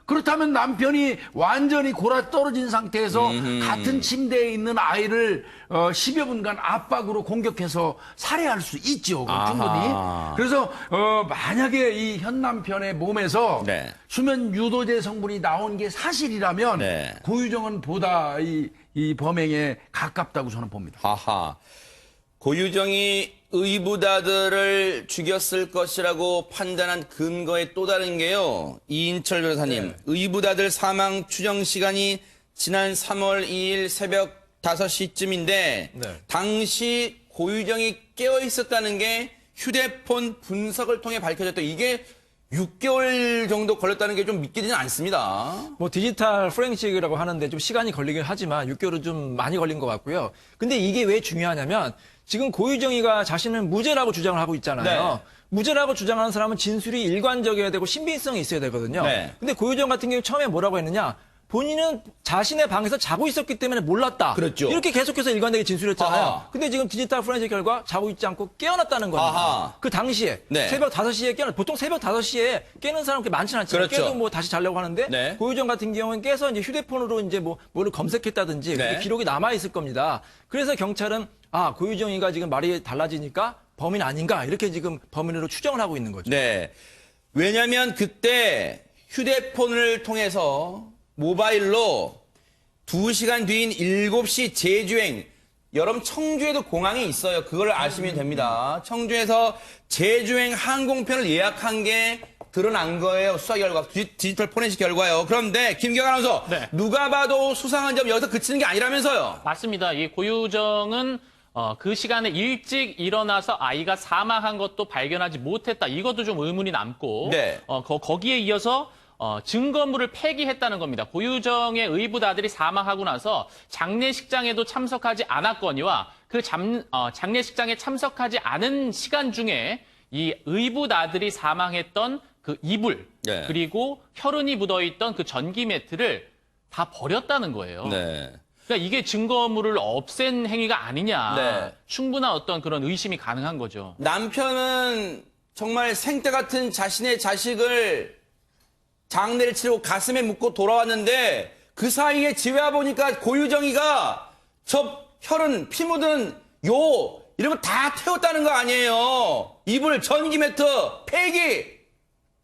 그렇다면 남편이 완전히 골아 떨어진 상태에서 같은 침대에 있는 아이를 10여 분간 압박으로 공격해서 살해할 수 있죠. 충분히. 아하. 그래서 만약에 이 현 남편의 몸에서 네. 수면 유도제 성분이 나온 게 사실이라면 네. 고유정은 보다 이 범행에 가깝다고 저는 봅니다. 하하. 고유정이 의붓아들을 죽였을 것이라고 판단한 근거의 또 다른 게요. 이인철 변호사님, 의붓아들 사망 추정 시간이 지난 3월 2일 새벽 5시쯤인데 네. 당시 고유정이 깨어 있었다는 게 휴대폰 분석을 통해 밝혀졌다. 이게 6개월 정도 걸렸다는 게 좀 믿기지는 않습니다. 뭐 디지털 포렌식이라고 하는데 좀 시간이 걸리긴 하지만 6개월은 좀 많이 걸린 것 같고요. 근데 이게 왜 중요하냐면 지금 고유정이가 자신은 무죄라고 주장을 하고 있잖아요. 네. 무죄라고 주장하는 사람은 진술이 일관적이어야 되고 신빙성이 있어야 되거든요. 네. 근데 고유정 같은 경우 처음에 뭐라고 했느냐? 본인은 자신의 방에서 자고 있었기 때문에 몰랐다. 그렇죠. 이렇게 계속해서 일관되게 진술했잖아요. 아하. 근데 지금 디지털 포렌식 결과 자고 있지 않고 깨어났다는 겁니다. 아하. 그 당시에 네. 새벽 5시에 보통 새벽 5시에 깨는 사람 그렇게 많지는 않잖아요. 그렇죠. 깨도 뭐 다시 자려고 하는데 네. 고유정 같은 경우는 깨서 이제 휴대폰으로 이제 뭐를 검색했다든지 네. 그게 기록이 남아 있을 겁니다. 그래서 경찰은 고유정이가 지금 말이 달라지니까 범인 아닌가 이렇게 지금 범인으로 추정을 하고 있는 거죠. 네. 왜냐면 그때 휴대폰을 통해서 모바일로 2시간 뒤인 7시 제주행, 여러분 청주에도 공항이 있어요. 그걸 아시면 됩니다. 청주에서 제주행 항공편을 예약한 게 드러난 거예요. 수사 결과, 디지털 포렌식 결과요. 그런데 김경 아나운서, 네. 누가 봐도 수상한 점 여기서 그치는 게 아니라면서요. 맞습니다. 이 고유정은 그 시간에 일찍 일어나서 아이가 사망한 것도 발견하지 못했다. 이것도 좀 의문이 남고 네. 거기에 이어서 증거물을 폐기했다는 겁니다. 고유정의 의붓아들이 사망하고 나서 장례식장에도 참석하지 않았거니와 그 장례식장에 참석하지 않은 시간 중에 이 의붓아들이 사망했던 그 이불 네. 그리고 혈흔이 묻어있던 그 전기 매트를 다 버렸다는 거예요. 네. 그러니까 이게 증거물을 없앤 행위가 아니냐. 네. 충분한 어떤 그런 의심이 가능한 거죠. 남편은 정말 생때 같은 자신의 자식을 장례를 치르고 가슴에 묻고 돌아왔는데 그 사이에 집에 와보니까 고유정이가 저 혈흔, 피 묻은 요 이런 거 다 태웠다는 거 아니에요. 이불, 전기 매트, 폐기.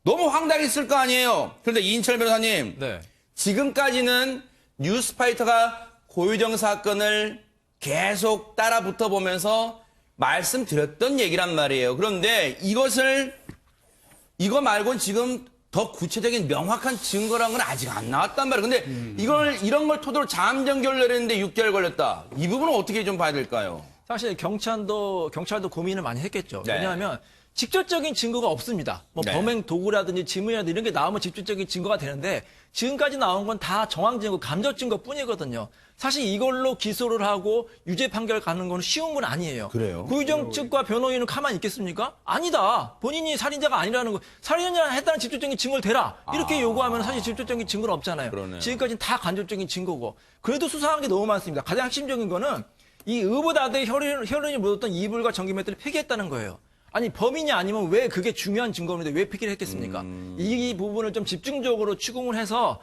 너무 황당했을 거 아니에요. 그런데 이인철 변호사님. 네. 지금까지는 뉴스파이터가 고유정 사건을 계속 따라 붙어 보면서 말씀드렸던 얘기란 말이에요. 그런데 이거 말고는 지금 더 구체적인 명확한 증거라는 건 아직 안 나왔단 말이에요. 근데 이런 걸 토대로 잠정결 내렸는데 6개월 걸렸다. 이 부분은 어떻게 좀 봐야 될까요? 사실 경찰도 고민을 많이 했겠죠. 네. 왜냐하면 직접적인 증거가 없습니다. 뭐 네. 범행 도구라든지 지문이라든지 이런 게 나오면 직접적인 증거가 되는데 지금까지 나온 건 다 정황 증거, 감정 증거뿐이거든요. 사실 이걸로 기소를 하고 유죄 판결 가는 건 쉬운 건 아니에요. 그래요? 고유정 측과 변호인은 가만히 있겠습니까? 아니다. 본인이 살인자가 아니라는 거, 살인자 했다는 직접적인 증거를 대라. 이렇게 요구하면 사실 직접적인 증거는 없잖아요. 그러네요. 지금까지는 다 간접적인 증거고. 그래도 수사한 게 너무 많습니다. 가장 핵심적인 거는 이 의붓아들의 혈흔이 묻었던 이불과 전기 매트를 폐기했다는 거예요. 아니 범인이 아니면 왜 그게 중요한 증거인데 왜 폐기를 했겠습니까? 이 부분을 좀 집중적으로 추궁을 해서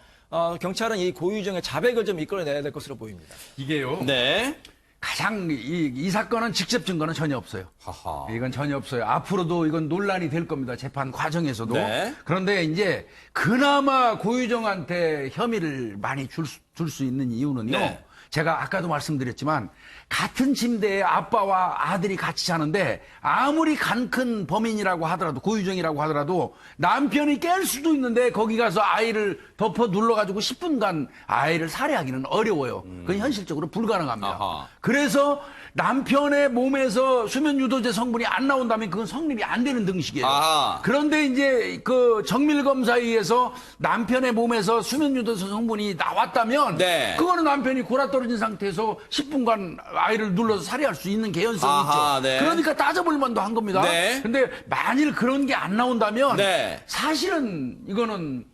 경찰은 이 고유정의 자백을 좀 이끌어내야 될 것으로 보입니다. 이게요. 네. 가장 이 사건은 직접 증거는 전혀 없어요. 하하. 이건 전혀 없어요. 앞으로도 이건 논란이 될 겁니다. 재판 과정에서도. 네. 그런데 이제 그나마 고유정한테 혐의를 많이 줄 줄 수 있는 이유는요. 네. 제가 아까도 말씀드렸지만 같은 침대에 아빠와 아들이 같이 자는데 아무리 간 큰 범인이라고 하더라도 고유정이라고 하더라도 남편이 깰 수도 있는데 거기 가서 아이를 덮어 눌러가지고 10분간 아이를 살해하기는 어려워요. 그건 현실적으로 불가능합니다. 아하. 그래서 남편의 몸에서 수면 유도제 성분이 안 나온다면 그건 성립이 안 되는 등식이에요. 아하. 그런데 이제 그 정밀 검사에 의해서 남편의 몸에서 수면 유도제 성분이 나왔다면 네. 그거는 남편이 골아떨어진 상태에서 10분간 아이를 눌러서 살해할 수 있는 개연성이 아하, 있죠. 네. 그러니까 따져볼 만도 한 겁니다. 네. 근데 만일 그런 게 안 나온다면 네. 사실은 이거는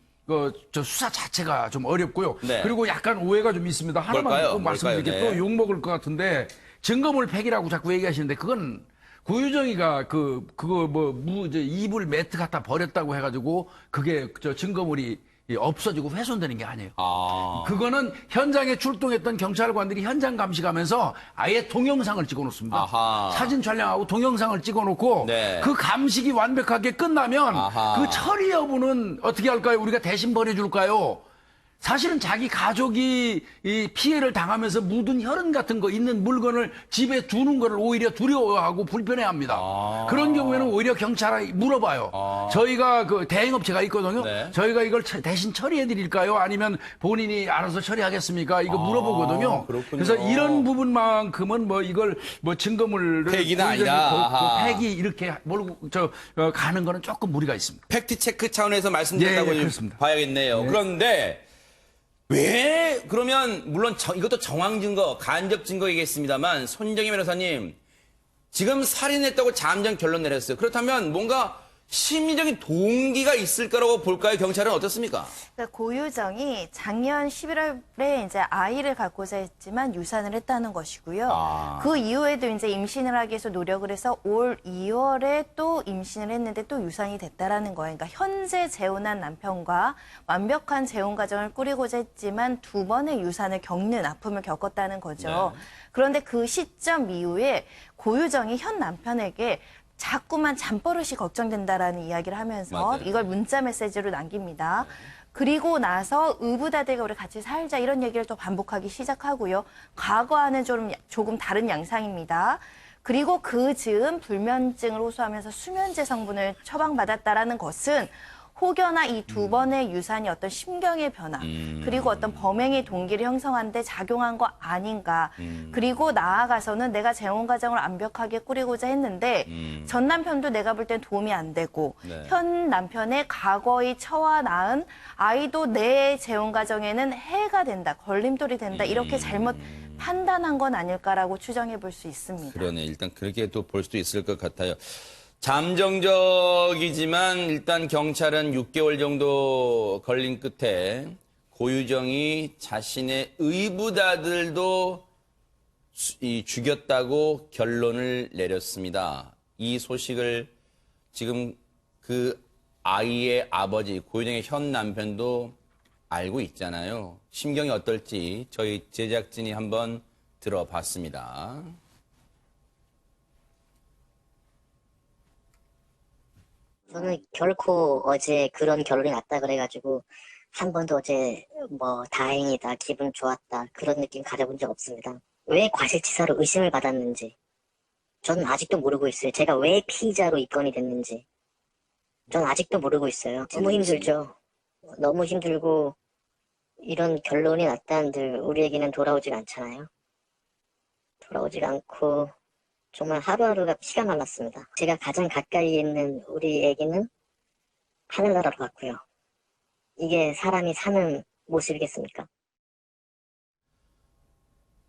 저 수사 자체가 좀 어렵고요. 네. 그리고 약간 오해가 좀 있습니다. 하나만 뭘까요? 꼭 말씀드릴게요. 뭘까요? 네. 또 욕먹을 것 같은데 증거물 팩이라고 자꾸 얘기하시는데 그건 고유정이가 이불 매트 갖다 버렸다고 해가지고 그게 저 증거물이 없어지고 훼손되는 게 아니에요. 아. 그거는 현장에 출동했던 경찰관들이 현장 감식하면서 아예 동영상을 찍어놓습니다. 아하. 사진 촬영하고 동영상을 찍어놓고 네. 그 감식이 완벽하게 끝나면 아하. 그 처리 여부는 어떻게 할까요? 우리가 대신 벌여줄까요? 사실은 자기 가족이 이 피해를 당하면서 묻은 혈흔 같은 거 있는 물건을 집에 두는 거를 오히려 두려워하고 불편해합니다. 아. 그런 경우에는 오히려 경찰에 물어봐요. 아. 저희가 그 대행업체가 있거든요. 네. 저희가 이걸 대신 처리해 드릴까요? 아니면 본인이 알아서 처리하겠습니까? 이거 물어보거든요. 그렇군요. 그래서 이런 부분만큼은 뭐 이걸 뭐 증거물을 팩이는 고의적인 아니다. 아하. 팩이 이렇게 몰고 가는 거는 조금 무리가 있습니다. 팩트 체크 차원에서 말씀드렸다고 예, 좀 그렇습니다. 봐야겠네요. 그런데 왜 그러면 물론 이것도 정황 증거, 간접 증거이겠습니다만 손정희 변호사님 지금 살인했다고 잠정 결론 내렸어요. 그렇다면 뭔가 심리적인 동기가 있을 거라고 볼까요? 경찰은 어떻습니까? 그러니까 고유정이 작년 11월에 이제 아이를 갖고자 했지만 유산을 했다는 것이고요. 아. 그 이후에도 이제 임신을 하기 위해서 노력을 해서 올 2월에 또 임신을 했는데 또 유산이 됐다라는 거예요. 그러니까 현재 재혼한 남편과 완벽한 재혼 가정을 꾸리고자 했지만 두 번의 유산을 겪는 아픔을 겪었다는 거죠. 네. 그런데 그 시점 이후에 고유정이 현 남편에게 자꾸만 잠버릇이 걱정된다라는 이야기를 하면서 맞아요. 이걸 문자 메시지로 남깁니다. 그리고 나서 의붓아들과 우리 같이 살자 이런 얘기를 또 반복하기 시작하고요. 과거와는 조금 다른 양상입니다. 그리고 그 즈음 불면증을 호소하면서 수면제 성분을 처방받았다라는 것은 혹여나 이 두 번의 유산이 어떤 심경의 변화, 그리고 어떤 범행의 동기를 형성하는 데 작용한 거 아닌가. 그리고 나아가서는 내가 재혼 가정을 완벽하게 꾸리고자 했는데 전 남편도 내가 볼 땐 도움이 안 되고 네. 현 남편의 과거의 처와 낳은 아이도 내 재혼 가정에는 해가 된다, 걸림돌이 된다, 이렇게 잘못 판단한 건 아닐까라고 추정해 볼 수 있습니다. 그러네. 일단 그렇게 또 볼 수도 있을 것 같아요. 잠정적이지만 일단 경찰은 6개월 정도 걸린 끝에 고유정이 자신의 의붓아들도 죽였다고 결론을 내렸습니다. 이 소식을 지금 그 아이의 아버지 고유정의 현 남편도 알고 있잖아요. 심경이 어떨지 저희 제작진이 한번 들어봤습니다. 저는 결코 어제 그런 결론이 났다 그래가지고 한 번도 어제 뭐 다행이다, 기분 좋았다 그런 느낌 가져본 적 없습니다. 왜 과실치사로 의심을 받았는지 저는 아직도 모르고 있어요. 제가 왜 피의자로 입건이 됐는지 저는 아직도 모르고 있어요. 너무 힘들죠. 너무 힘들고 이런 결론이 났다는들 우리에게는 돌아오지가 않잖아요. 돌아오지가 않고 정말 하루하루가 피가 말랐습니다. 제가 가장 가까이 있는 우리 애기는 하늘나라로 갔고요. 이게 사람이 사는 모습이겠습니까?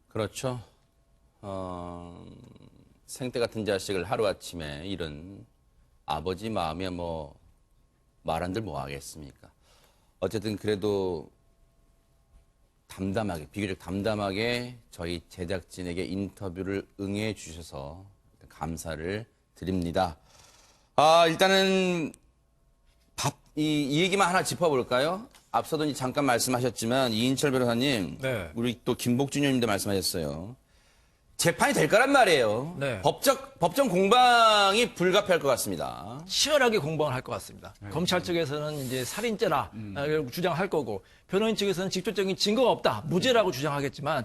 그렇죠. 생때 같은 자식을 하루아침에 잃은 아버지 마음에 뭐 말한들 뭐 하겠습니까? 어쨌든 그래도 담담하게, 비교적 담담하게 저희 제작진에게 인터뷰를 응해 주셔서 감사를 드립니다. 일단은 이 얘기만 하나 짚어볼까요? 앞서도 이제 잠깐 말씀하셨지만 이인철 변호사님, 네. 우리 또 김복준 의원님도 말씀하셨어요. 재판이 될 거란 말이에요. 네. 법정 공방이 불가피할 것 같습니다. 치열하게 공방을 할 것 같습니다. 검찰 측에서는 이제 살인죄라 주장할 거고 변호인 측에서는 직접적인 증거가 없다, 무죄라고 주장하겠지만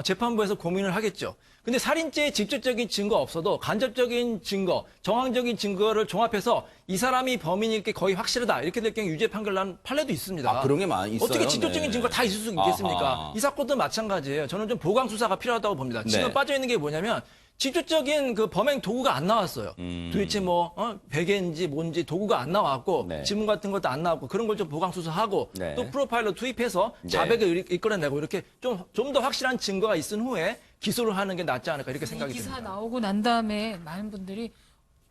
재판부에서 고민을 하겠죠. 근데 살인죄의 직접적인 증거 없어도 간접적인 증거, 정황적인 증거를 종합해서 이 사람이 범인일 게 거의 확실하다 이렇게 될 경우 유죄 판결 난 판례도 있습니다. 아, 그런 게 많이 있어요. 어떻게 직접적인 네. 증거 다 있을 수 있겠습니까? 아하. 이 사건도 마찬가지예요. 저는 좀 보강 수사가 필요하다고 봅니다. 지금 네. 빠져 있는 게 뭐냐면 직접적인 그 범행 도구가 안 나왔어요. 도대체 뭐 베개인지 뭔지 도구가 안 나왔고 네. 지문 같은 것도 안 나왔고 그런 걸 좀 보강 수사하고 네. 또 프로파일러 투입해서 네. 자백을 이끌어내고 이렇게 좀 더 확실한 증거가 있은 후에 기소를 하는 게 낫지 않을까 이렇게 생각이 이 기사 듭니다. 나오고 난 다음에 많은 분들이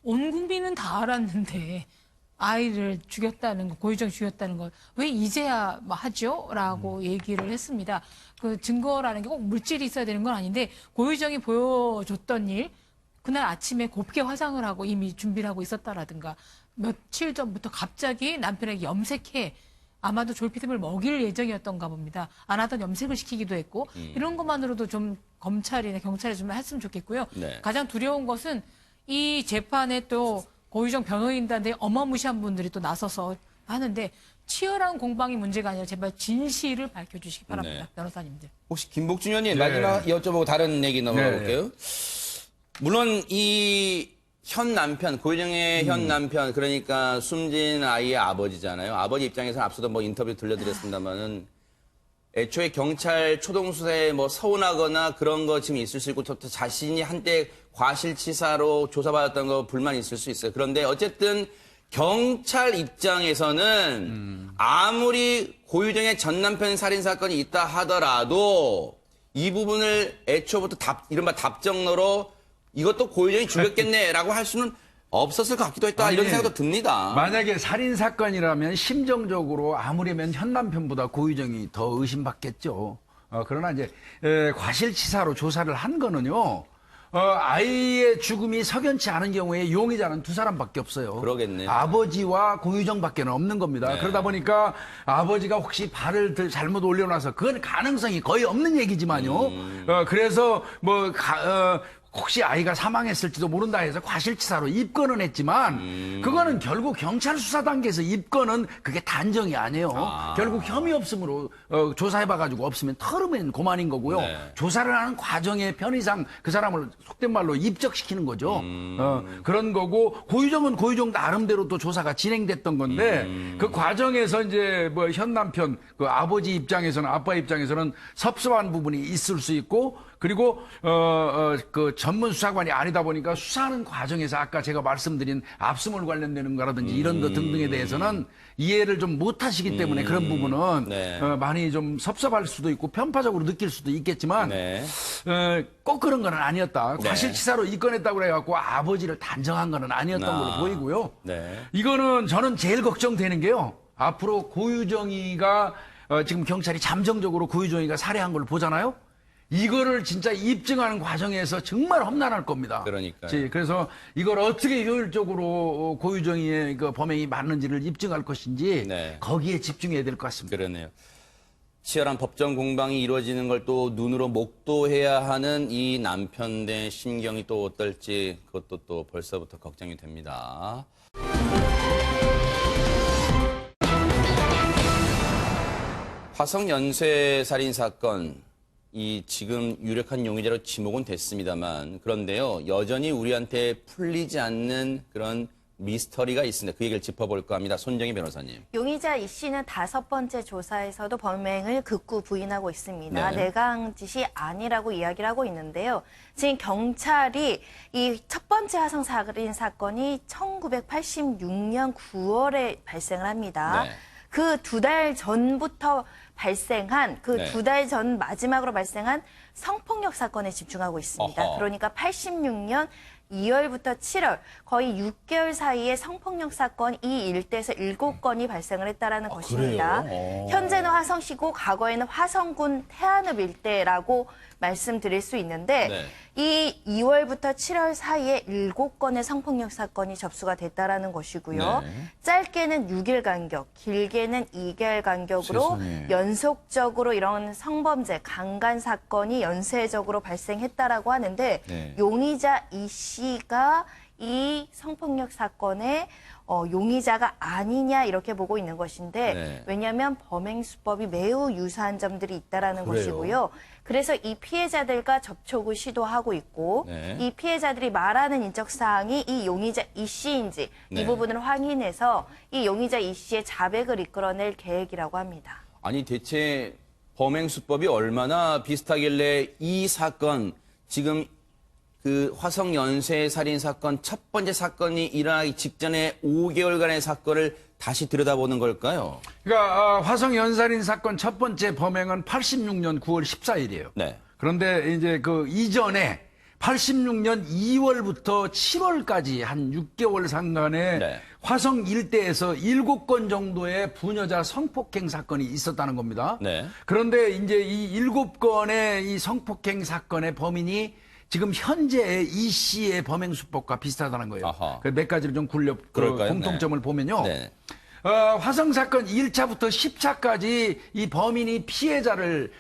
온 국민은 다 알았는데 아이를 죽였다는 거, 고유정 죽였다는 걸 왜 이제야 뭐 하죠? 라고 얘기를 했습니다. 그 증거라는 게 꼭 물질이 있어야 되는 건 아닌데 고유정이 보여줬던 일, 그날 아침에 곱게 화장을 하고 이미 준비를 하고 있었다라든가 며칠 전부터 갑자기 남편에게 염색해 아마도 졸피뎀을 먹일 예정이었던가 봅니다. 안 하던 염색을 시키기도 했고 이런 것만으로도 좀 검찰이나 경찰이 좀 했으면 좋겠고요. 네. 가장 두려운 것은 이 재판에 또 고유정 변호인단에 어마무시한 분들이 또 나서서 하는데 치열한 공방이 문제가 아니라 제발 진실을 밝혀주시기 바랍니다. 네. 변호사님들. 혹시 김복준 의원님 마지막 여쭤보고 다른 얘기 넘어가 네. 볼게요. 물론 이 현 남편, 고유정의 현 남편, 그러니까 숨진 아이의 아버지잖아요. 아버지 입장에서는 앞서도 뭐 인터뷰 들려드렸습니다만은 애초에 경찰 초동수사에 뭐 서운하거나 그런 거 지금 있을 수 있고 또 자신이 한때 과실치사로 조사받았던 거 불만이 있을 수 있어요. 그런데 어쨌든 경찰 입장에서는 아무리 고유정의 전 남편 살인 사건이 있다 하더라도 이 부분을 애초부터 이른바 답정너로 이것도 고유정이 죽였겠네라고 할 수는 없었을 것 같기도 했다. 이런 아니, 생각도 듭니다. 만약에 살인 사건이라면 심정적으로 아무리면 현 남편보다 고유정이 더 의심받겠죠. 그러나 이제 과실치사로 조사를 한 거는요. 아이의 죽음이 석연치 않은 경우에 용의자는 두 사람밖에 없어요. 그러겠네요. 아버지와 고유정밖에는 없는 겁니다. 네. 그러다 보니까 아버지가 혹시 발을 잘못 올려놔서 그건 가능성이 거의 없는 얘기지만요. 그래서 혹시 아이가 사망했을지도 모른다 해서 과실치사로 입건은 했지만 그거는 결국 경찰 수사 단계에서 입건은 그게 단정이 아니에요. 결국 혐의 없음으로 조사해봐가지고 없으면 털으면 고만인 거고요. 네. 조사를 하는 과정의 편의상 그 사람을 속된 말로 입적시키는 거죠. 그런 거고 고유정은 고유정 나름대로 또 조사가 진행됐던 건데 그 과정에서 이제 뭐 현 남편 그 아버지 입장에서는 아빠 입장에서는 섭섭한 부분이 있을 수 있고 그리고 그 전문 수사관이 아니다 보니까 수사하는 과정에서 아까 제가 말씀드린 압수물 관련되는 거라든지 이런 것 등등에 대해서는 이해를 좀 못하시기 때문에 그런 부분은 네. 많이 좀 섭섭할 수도 있고 편파적으로 느낄 수도 있겠지만 네. 꼭 그런 건 아니었다. 네. 과실치사로 입건했다고 그래갖고 아버지를 단정한 건 아니었던 아. 걸로 보이고요. 네. 이거는 저는 제일 걱정되는 게요. 앞으로 고유정이가 지금 경찰이 잠정적으로 고유정이가 살해한 걸 보잖아요. 이거를 진짜 입증하는 과정에서 정말 험난할 겁니다. 그러니까요. 그래서 이걸 어떻게 효율적으로 고유정의의 그 범행이 맞는지를 입증할 것인지 네. 거기에 집중해야 될 것 같습니다. 그러네요. 치열한 법정 공방이 이루어지는 걸 또 눈으로 목도해야 하는 이 남편의 심경이 또 어떨지 그것도 또 벌써부터 걱정이 됩니다. 화성 연쇄 살인 사건, 이 지금 유력한 용의자로 지목은 됐습니다만 그런데요 여전히 우리한테 풀리지 않는 그런 미스터리가 있습니다. 그 얘기를 짚어볼까 합니다. 손정희 변호사님. 용의자 이 씨는 5번째 조사에서도 범행을 극구 부인하고 있습니다. 네. 내강짓이 아니라고 이야기를 하고 있는데요. 지금 경찰이 이 첫 번째 화성 살인 사건이 1986년 9월에 발생을 합니다. 네. 그 2달 전부터 발생한 그 네. 2달 전 마지막으로 발생한 성폭력 사건에 집중하고 있습니다. 어허. 그러니까 86년 2월부터 7월 거의 6개월 사이에 성폭력 사건 이 일대에서 7건이 발생을 했다라는 것입니다. 그래요? 현재는 화성시고 과거에는 화성군 태안읍 일대라고 말씀드릴 수 있는데 네. 이 2월부터 7월 사이에 7건의 성폭력 사건이 접수가 됐다라는 것이고요. 네. 짧게는 6일 간격, 길게는 2개월 간격으로 세상에. 연속적으로 이런 성범죄, 강간 사건이 연쇄적으로 발생했다라고 하는데 네. 용의자 이 씨가 이 성폭력 사건의 용의자가 아니냐 이렇게 보고 있는 것인데 네. 왜냐하면 범행 수법이 매우 유사한 점들이 있다라는 그래요? 것이고요. 그래서 이 피해자들과 접촉을 시도하고 있고 네. 이 피해자들이 말하는 인적 사항이 이 용의자 이 씨인지 네. 이 부분을 확인해서 이 용의자 이 씨의 자백을 이끌어낼 계획이라고 합니다. 아니 대체 범행 수법이 얼마나 비슷하길래 이 사건 지금 그 화성 연쇄 살인 사건 첫 번째 사건이 일어나기 직전에 5개월간의 사건을 다시 들여다보는 걸까요? 그러니까 화성 연살인 사건 첫 번째 범행은 86년 9월 14일이에요. 네. 그런데 이제 그 이전에 86년 2월부터 7월까지 한 6개월 상간에 네. 화성 일대에서 7건 정도의 부녀자 성폭행 사건이 있었다는 겁니다. 네. 그런데 이제 이 7건의 이 성폭행 사건의 범인이 지금 현재의 이 씨의 범행 수법과 비슷하다는 거예요. 아하. 그 몇 가지를 좀 그럴까요? 공통점을 보면요. 네. 화성 사건 1차부터 10차까지 이 범인이 피해자를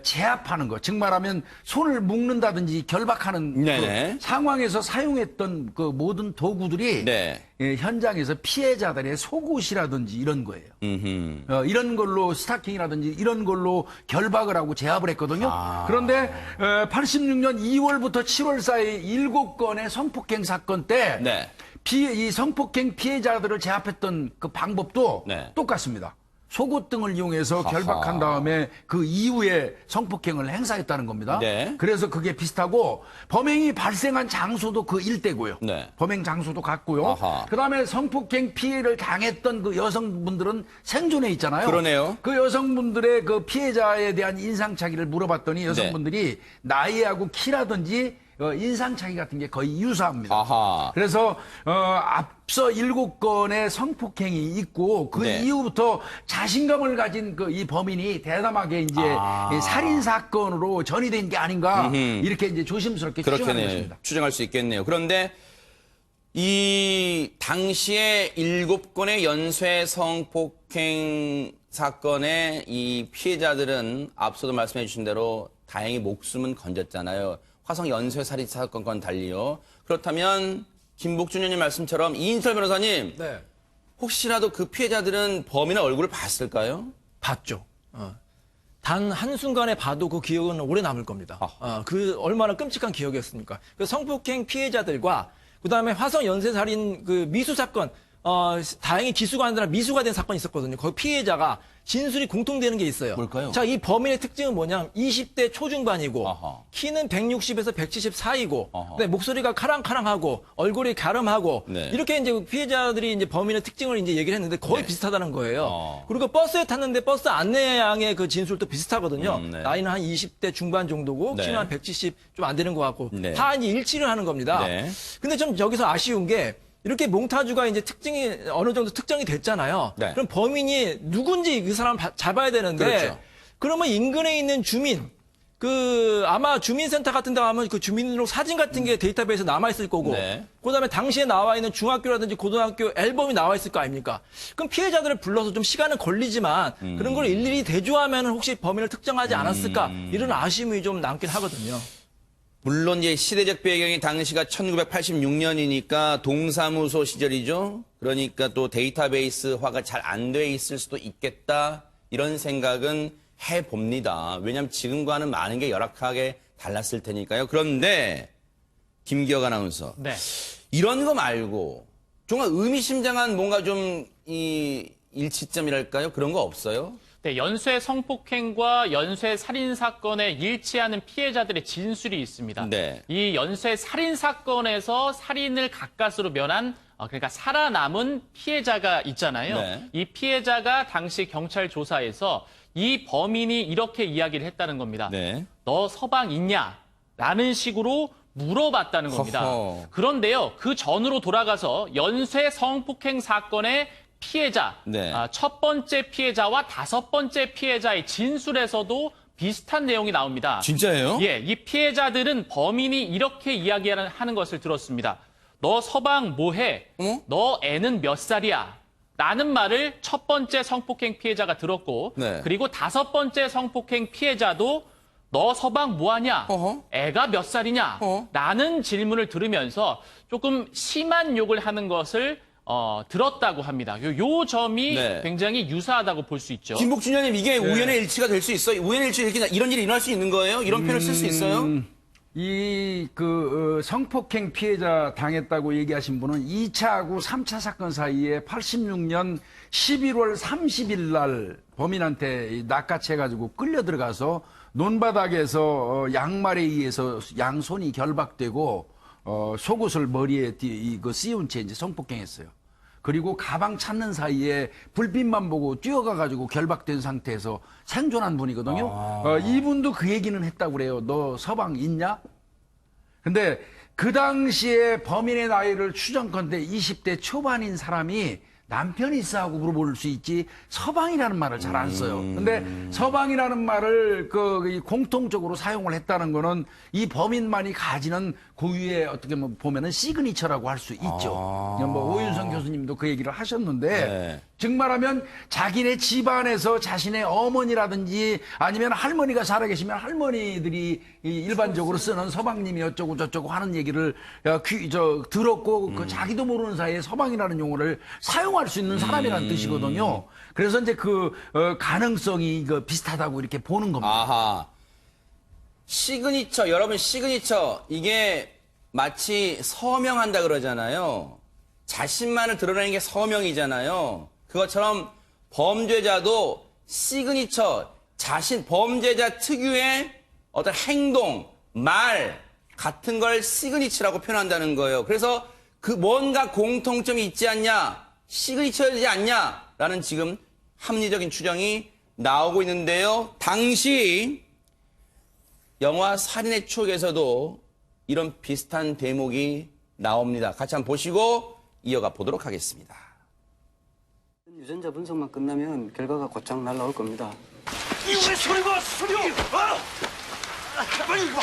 제압하는 것, 즉 말하면 손을 묶는다든지 결박하는 네네. 그 상황에서 사용했던 그 모든 도구들이 네. 현장에서 피해자들의 속옷이라든지 이런 거예요. 음흠. 이런 걸로 스타킹이라든지 이런 걸로 결박을 하고 제압을 했거든요. 아. 그런데 86년 2월부터 7월 사이 7건의 성폭행 사건 때 네. 이 성폭행 피해자들을 제압했던 그 방법도 네. 똑같습니다. 속옷 등을 이용해서 하하. 결박한 다음에 그 이후에 성폭행을 행사했다는 겁니다. 네. 그래서 그게 비슷하고 범행이 발생한 장소도 그 일대고요. 네. 범행 장소도 같고요. 아하. 그다음에 성폭행 피해를 당했던 그 여성분들은 생존해 있잖아요. 그러네요. 그 여성분들의 그 피해자에 대한 인상착의를 물어봤더니 여성분들이 나이하고 키라든지 인상착의 같은 게 거의 유사합니다. 아하. 그래서 앞서 7건의 성폭행이 있고 그 네. 이후부터 자신감을 가진 그 이 범인이 대담하게 이제 이 살인 사건으로 전이된 게 아닌가 이렇게 이제 조심스럽게 추정하는 그렇겠네요. 것입니다. 추정할 수 있겠네요. 그런데 이 당시에 7건의 연쇄 성폭행 사건의 이 피해자들은 앞서도 말씀해 주신 대로 다행히 목숨은 건졌잖아요. 화성 연쇄 살인 사건과는 달리요. 그렇다면 김복준 의원님 말씀처럼 이인철 변호사님 네. 혹시라도 그 피해자들은 범인의 얼굴을 봤을까요? 봤죠. 단 한순간에 봐도 그 기억은 오래 남을 겁니다. 그 얼마나 끔찍한 기억이었습니까? 그 성폭행 피해자들과 그다음에 화성 연쇄살인 그 미수 사건, 다행히 기수가 아니라 미수가 된 사건이 있었거든요. 거기 피해자가 진술이 공통되는 게 있어요. 뭘까요? 자, 이 범인의 특징은 뭐냐면 20대 초중반이고 아하. 키는 160에서 170 사이고 아하. 네, 목소리가 카랑카랑하고 얼굴이 갸름하고 네. 이렇게 이제 피해자들이 이제 범인의 특징을 이제 얘기를 했는데 거의 네. 비슷하다는 거예요. 어. 그리고 버스에 탔는데 버스 안내양의 그 진술도 비슷하거든요. 네. 나이는 한 20대 중반 정도고 네. 키는 한 170 좀 안 되는 것 같고 네. 다 이제 일치를 하는 겁니다. 네. 근데 좀 여기서 아쉬운 게 이렇게 몽타주가 이제 특징이 어느 정도 특정이 됐잖아요. 네. 그럼 범인이 누군지 그 사람 잡아야 되는데 그렇죠. 그러면 인근에 있는 주민 아마 주민센터 같은 데 가면 그 주민등록 사진 같은 게 데이터베이스에 남아있을 거고, 네. 그 다음에 당시에 나와 있는 중학교라든지 고등학교 앨범이 나와 있을 거 아닙니까? 그럼 피해자들을 불러서 좀 시간은 걸리지만, 그런 걸 일일이 대조하면 혹시 범인을 특정하지 않았을까? 이런 아쉬움이 좀 남긴 하거든요. 물론 이제 시대적 배경이 당시가 1986년이니까 동사무소 시절이죠. 그러니까 또 데이터베이스화가 잘 안 돼 있을 수도 있겠다. 이런 생각은 해봅니다. 왜냐하면 지금과는 많은 게 열악하게 달랐을 테니까요. 그런데 김기혁 아나운서. 네. 이런 거 말고 정말 의미심장한 뭔가 좀 이 일치점이랄까요? 그런 거 없어요? 네, 연쇄 성폭행과 연쇄 살인 사건에 일치하는 피해자들의 진술이 있습니다. 네. 이 연쇄 살인 사건에서 살인을 가까스로 면한 그러니까 살아남은 피해자가 있잖아요. 네. 이 피해자가 당시 경찰 조사에서 이 범인이 이렇게 이야기를 했다는 겁니다. 네. 너 서방 있냐? 라는 식으로 물어봤다는 겁니다. 허허. 그런데요, 그 전으로 돌아가서 연쇄 성폭행 사건의 피해자, 네. 첫 번째 피해자와 다섯 번째 피해자의 진술에서도 비슷한 내용이 나옵니다. 진짜예요? 예, 이 피해자들은 범인이 이렇게 이야기하는 것을 들었습니다. 너 서방 뭐해? 어? 너 애는 몇 살이야? 라는 말을 첫 번째 성폭행 피해자가 들었고, 네. 그리고 다섯 번째 성폭행 피해자도 너 서방 뭐하냐? 어허. 애가 몇 살이냐? 어. 라는 질문을 들으면서 조금 심한 욕을 하는 것을 들었다고 합니다. 요 점이 네. 굉장히 유사하다고 볼 수 있죠. 김복준 의원님, 이게 우연의 일치가 될 수 있어요? 우연의 일치 이런 일이 일어날 수 있는 거예요? 이런 표현을 쓸 수 있어요? 성폭행 피해자 당했다고 얘기하신 분은 2차하고 3차 사건 사이에 86년 11월 30일 날 범인한테 낚아채가지고 끌려 들어가서 논바닥에서 양말에 의해서 양손이 결박되고 속옷을 머리에 씌운 채 이제 성폭행했어요. 그리고 가방 찾는 사이에 불빛만 보고 뛰어가가지고 결박된 상태에서 생존한 분이거든요. 이분도 그 얘기는 했다고 그래요. 너 서방 있냐? 근데 그 당시에 범인의 나이를 추정컨대 20대 초반인 사람이 남편이 있어 하고 물어볼 수 있지 서방이라는 말을 잘 안 써요. 근데 서방이라는 말을 공통적으로 사용을 했다는 거는 이 범인만이 가지는 고유의 어떻게 보면은 시그니처라고 할 수 있죠. 뭐 오윤성 교수님도 그 얘기를 하셨는데 네. 즉 말하면 자기네 집안에서 자신의 어머니라든지 아니면 할머니가 살아계시면 할머니들이 일반적으로 쓰는 서방님이 어쩌고 저쩌고 하는 얘기를 들었고 그 자기도 모르는 사이에 서방이라는 용어를 사용할 수 있는 사람이라는 뜻이거든요. 그래서 이제 가능성이 비슷하다고 이렇게 보는 겁니다. 아하. 시그니처, 여러분 시그니처, 이게 마치 서명한다 그러잖아요. 자신만을 드러내는 게 서명이잖아요. 그것처럼 범죄자도 시그니처, 범죄자 특유의 어떤 행동, 말 같은 걸 시그니처라고 표현한다는 거예요. 그래서 뭔가 공통점이 있지 않냐, 시그니처이지 않냐라는 지금 합리적인 추정이 나오고 있는데요. 당시 영화 살인의 추억에서도 이런 비슷한 대목이 나옵니다. 같이 한번 보시고 이어가 보도록 하겠습니다. 유전자 분석만 끝나면 결과가 곧장 날라올 겁니다. 이왜 소리가 소리! 빨리 와!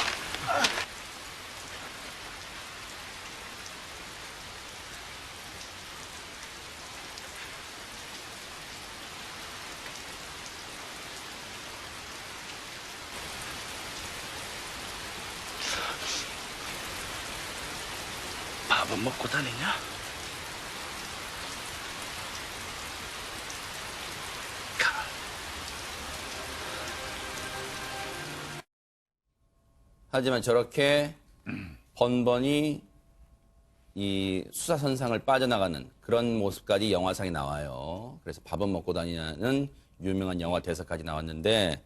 밥은 먹고 다니냐? 하지만 저렇게 번번이 이 수사선상을 빠져나가는 그런 모습까지 영화상에 나와요. 그래서 밥은 먹고 다니냐는 유명한 영화 대사까지 나왔는데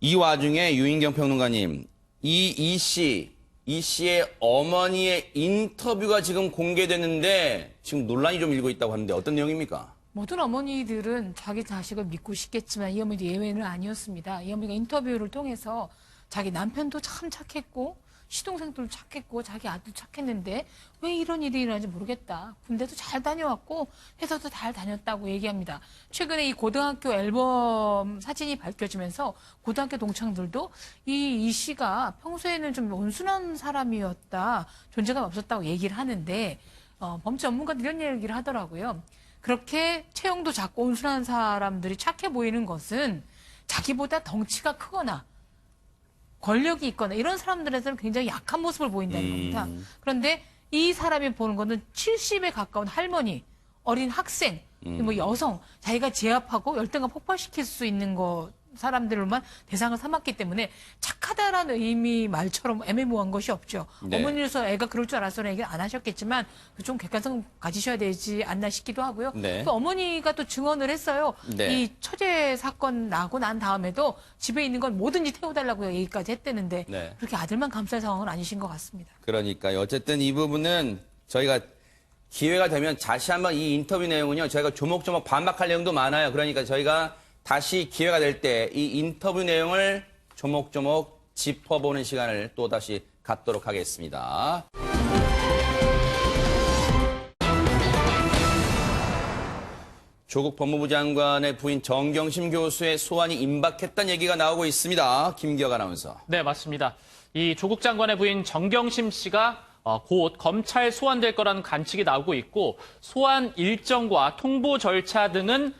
이 와중에 유인경 평론가님, 이 씨의 어머니의 인터뷰가 지금 공개됐는데 지금 논란이 좀 일고 있다고 하는데 어떤 내용입니까? 모든 어머니들은 자기 자식을 믿고 싶겠지만 이 어머니도 예외는 아니었습니다. 이 어머니가 인터뷰를 통해서 자기 남편도 참 착했고 시동생들도 착했고 자기 아들도 착했는데 왜 이런 일이 일어나는지 모르겠다. 군대도 잘 다녀왔고 회사도 잘 다녔다고 얘기합니다. 최근에 이 고등학교 앨범 사진이 밝혀지면서 고등학교 동창들도 이 씨가 평소에는 좀 온순한 사람이었다. 존재감 없었다고 얘기를 하는데 범죄 전문가들 이런 얘기를 하더라고요. 그렇게 체형도 작고 온순한 사람들이 착해 보이는 것은 자기보다 덩치가 크거나 권력이 있거나 이런 사람들에서는 굉장히 약한 모습을 보인다는 겁니다. 그런데 이 사람이 보는 거는 70에 가까운 할머니, 어린 학생, 뭐 여성, 자기가 제압하고 열등감 폭발시킬 수 있는 사람들만 대상을 삼았기 때문에 착하다라는 의미 말처럼 애매모호한 것이 없죠. 네. 어머니로서 애가 그럴 줄 알았어는 얘기를 안 하셨겠지만 좀 객관성 가지셔야 되지 않나 싶기도 하고요. 네. 또 어머니가 또 증언을 했어요. 네. 이 처제 사건 나고 난 다음에도 집에 있는 건 뭐든지 태워달라고 얘기까지 했대는데 네. 그렇게 아들만 감쌀 상황은 아니신 것 같습니다. 그러니까요. 어쨌든 이 부분은 저희가 기회가 되면 다시 한번 이 인터뷰 내용은요. 저희가 조목조목 반박할 내용도 많아요. 그러니까 저희가 다시 기회가 될 때 이 인터뷰 내용을 조목조목 짚어보는 시간을 또 다시 갖도록 하겠습니다. 조국 법무부 장관의 부인 정경심 교수의 소환이 임박했다는 얘기가 나오고 있습니다. 김기혁 아나운서. 네, 맞습니다. 이 조국 장관의 부인 정경심 씨가 곧 검찰 소환될 거라는 관측이 나오고 있고 소환 일정과 통보 절차 등은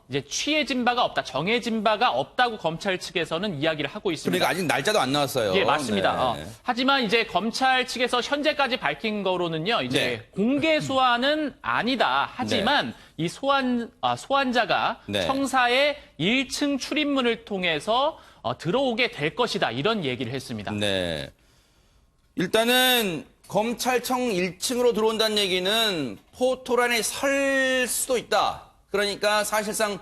이제 취해진 바가 없다, 정해진 바가 없다고 검찰 측에서는 이야기를 하고 있습니다. 그러니까 아직 날짜도 안 나왔어요. 예, 맞습니다. 네. 하지만 이제 검찰 측에서 현재까지 밝힌 거로는요, 이제 네. 공개 소환은 아니다. 하지만 이 소환자가 네. 청사의 1층 출입문을 통해서 들어오게 될 것이다. 이런 얘기를 했습니다. 네. 일단은 검찰청 1층으로 들어온다는 얘기는 포토란에 설 수도 있다. 그러니까 사실상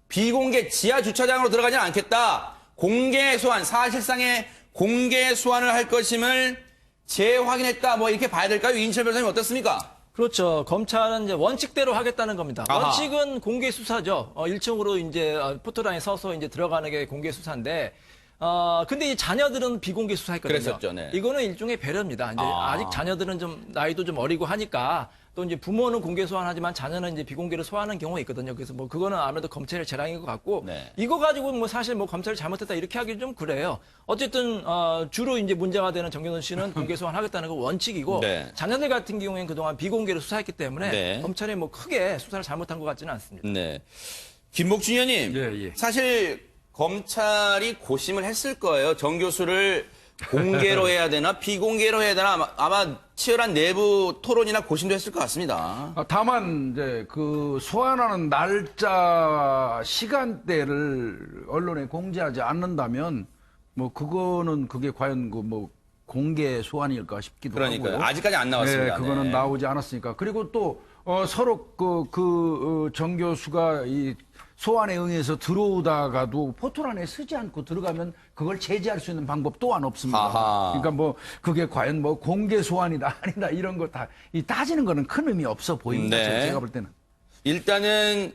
비공개 지하 주차장으로 들어가지는 않겠다. 공개 소환, 사실상의 공개 소환을 할 것임을 재확인했다. 뭐 이렇게 봐야 될까요? 이인철 변호사님 어떻습니까? 그렇죠. 검찰은 이제 원칙대로 하겠다는 겁니다. 아하. 원칙은 공개 수사죠. 1층으로 이제 포토라인에 서서 이제 들어가는 게 공개 수사인데, 근데 이 자녀들은 비공개 수사했거든요. 그랬었죠, 네. 이거는 일종의 배려입니다. 이제 아직 자녀들은 좀 나이도 좀 어리고 하니까 또 이제 부모는 공개 소환하지만 자녀는 이제 비공개로 소환하는 경우가 있거든요. 그래서 뭐 그거는 아무래도 검찰의 재량인 것 같고 네. 이거 가지고 뭐 사실 뭐 검찰이 잘못했다 이렇게 하기 좀 그래요. 어쨌든 주로 이제 문제가 되는 정경원 씨는 공개 소환하겠다는 건 원칙이고 네. 자녀들 같은 경우에는 그동안 비공개로 수사했기 때문에 네. 검찰이 뭐 크게 수사를 잘못한 것 같지는 않습니다. 네. 김복준 의원님. 예. 사실 검찰이 고심을 했을 거예요. 정 교수를 공개로 해야 되나 비공개로 해야 되나 아마 치열한 내부 토론이나 고심도 했을 것 같습니다. 다만 이제 그 소환하는 날짜 시간대를 언론에 공지하지 않는다면 뭐 그거는 그게 과연 그 뭐 공개 소환일까 싶기도 그러니까요. 하고요. 아직까지 안 나왔습니다. 네, 그거는 네. 나오지 않았으니까. 그리고 또 서로 정 교수가 이 소환에 응해서 들어오다가도 포토란에 쓰지 않고 들어가면 그걸 제지할 수 있는 방법 또한 없습니다. 아하. 그러니까 뭐 그게 과연 뭐 공개 소환이다 아니다 이런 거 다 따지는 거는 큰 의미 없어 보입니다. 네. 제가 볼 때는. 일단은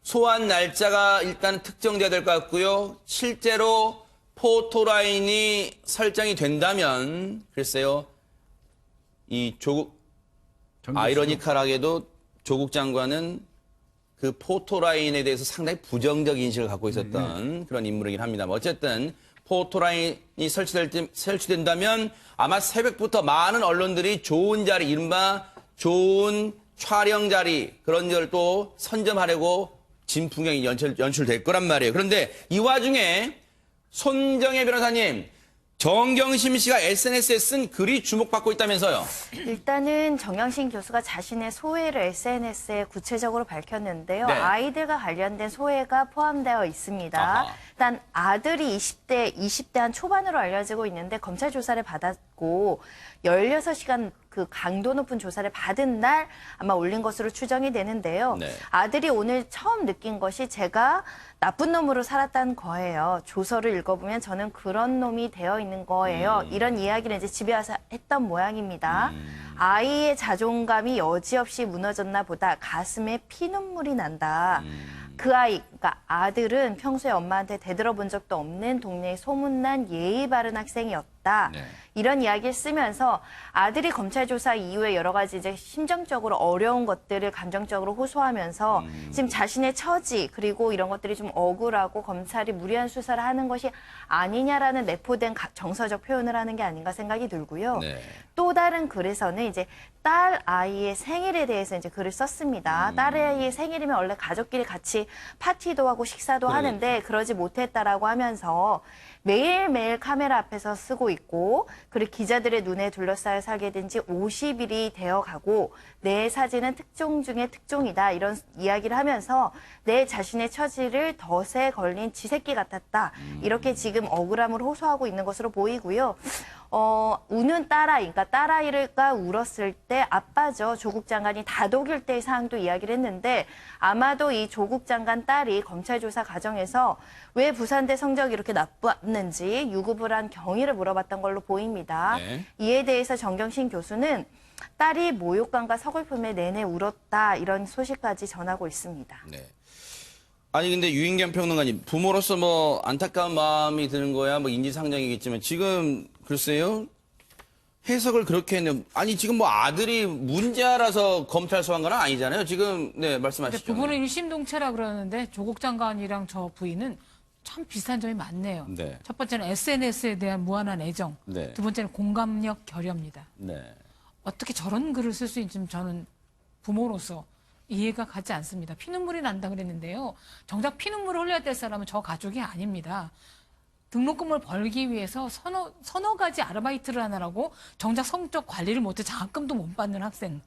소환 날짜가 일단 특정돼야 될 것 같고요. 실제로 포토라인이 설정이 된다면 글쎄요. 이 조국 아이러니컬하게도 조국 장관은 그 포토라인에 대해서 상당히 부정적 인식을 갖고 있었던 그런 인물이긴 합니다. 어쨌든 포토라인이 설치된다면 아마 새벽부터 많은 언론들이 좋은 자리, 이른바 좋은 촬영 자리 그런 걸 또 선점하려고 진풍경이 연출될 거란 말이에요. 그런데 이 와중에 손정혜 변호사님, 정경심 씨가 SNS에 쓴 글이 주목받고 있다면서요? 일단은 정경심 교수가 자신의 소회를 SNS에 구체적으로 밝혔는데요. 네. 아이들과 관련된 소회가 포함되어 있습니다. 아하. 일단 아들이 20대 한 초반으로 알려지고 있는데 검찰 조사를 받았고 16시간 그 강도 높은 조사를 받은 날 아마 올린 것으로 추정이 되는데요. 네. 아들이 오늘 처음 느낀 것이 제가 나쁜 놈으로 살았다는 거예요. 조서를 읽어보면 저는 그런 놈이 되어 있는 거예요. 이런 이야기를 이제 집에 와서 했던 모양입니다. 아이의 자존감이 여지없이 무너졌나 보다 가슴에 피눈물이 난다. 그 아이, 그러니까 아들은 평소에 엄마한테 대들어본 적도 없는 동네의 소문난 예의 바른 학생이었다. 네. 이런 이야기를 쓰면서 아들이 검찰 조사 이후에 여러 가지 이제 심정적으로 어려운 것들을 감정적으로 호소하면서 지금 자신의 처지 그리고 이런 것들이 좀 억울하고 검찰이 무리한 수사를 하는 것이 아니냐라는 내포된 정서적 표현을 하는 게 아닌가 생각이 들고요. 네. 또 다른 글에서는 이제 딸 아이의 생일에 대해서 이제 글을 썼습니다. 딸 아이의 생일이면 원래 가족끼리 같이 파티도 하고 식사도 하는데 그러지 못했다라고 하면서 매일매일 카메라 앞에서 쓰고 있고 그리고 기자들의 눈에 둘러싸여 살게 된 지 50일이 되어가고 내 사진은 특종 중에 특종이다 이런 이야기를 하면서 내 자신의 처지를 덫에 걸린 쥐새끼 같았다 이렇게 지금 억울함을 호소하고 있는 것으로 보이고요. 우는 딸아이, 그러니까 딸아이가 울었을 때 아빠죠. 조국 장관이 다독일 때의 상황도 이야기를 했는데 아마도 이 조국 장관 딸이 검찰 조사 과정에서 왜 부산대 성적이 이렇게 나빴는지 유급을 한 경위를 물어봤던 걸로 보입니다. 네. 이에 대해서 정경심 교수는 딸이 모욕감과 서글픔에 내내 울었다 이런 소식까지 전하고 있습니다. 네. 아니 근데 유인겸 평론가님, 부모로서 뭐 안타까운 마음이 드는 거야 뭐 인지상정이겠지만 지금 글쎄요 해석을 그렇게 했네요. 아니 지금 뭐 아들이 문제아라서 검찰 소환 건 아니잖아요. 지금 네 말씀하시죠. 두 분은 일심동체라 그러는데 조국 장관이랑 저 부인은 참 비슷한 점이 많네요. 네. 첫 번째는 SNS에 대한 무한한 애정, 네. 두 번째는 공감력 결여입니다. 네. 어떻게 저런 글을 쓸 수 있는지 저는 부모로서 이해가 가지 않습니다. 피눈물이 난다 그랬는데요. 정작 피눈물을 흘려야 될 사람은 저 가족이 아닙니다. 등록금을 벌기 위해서 서너 가지 아르바이트를 하느라고 정작 성적 관리를 못해 장학금도 못 받는 학생.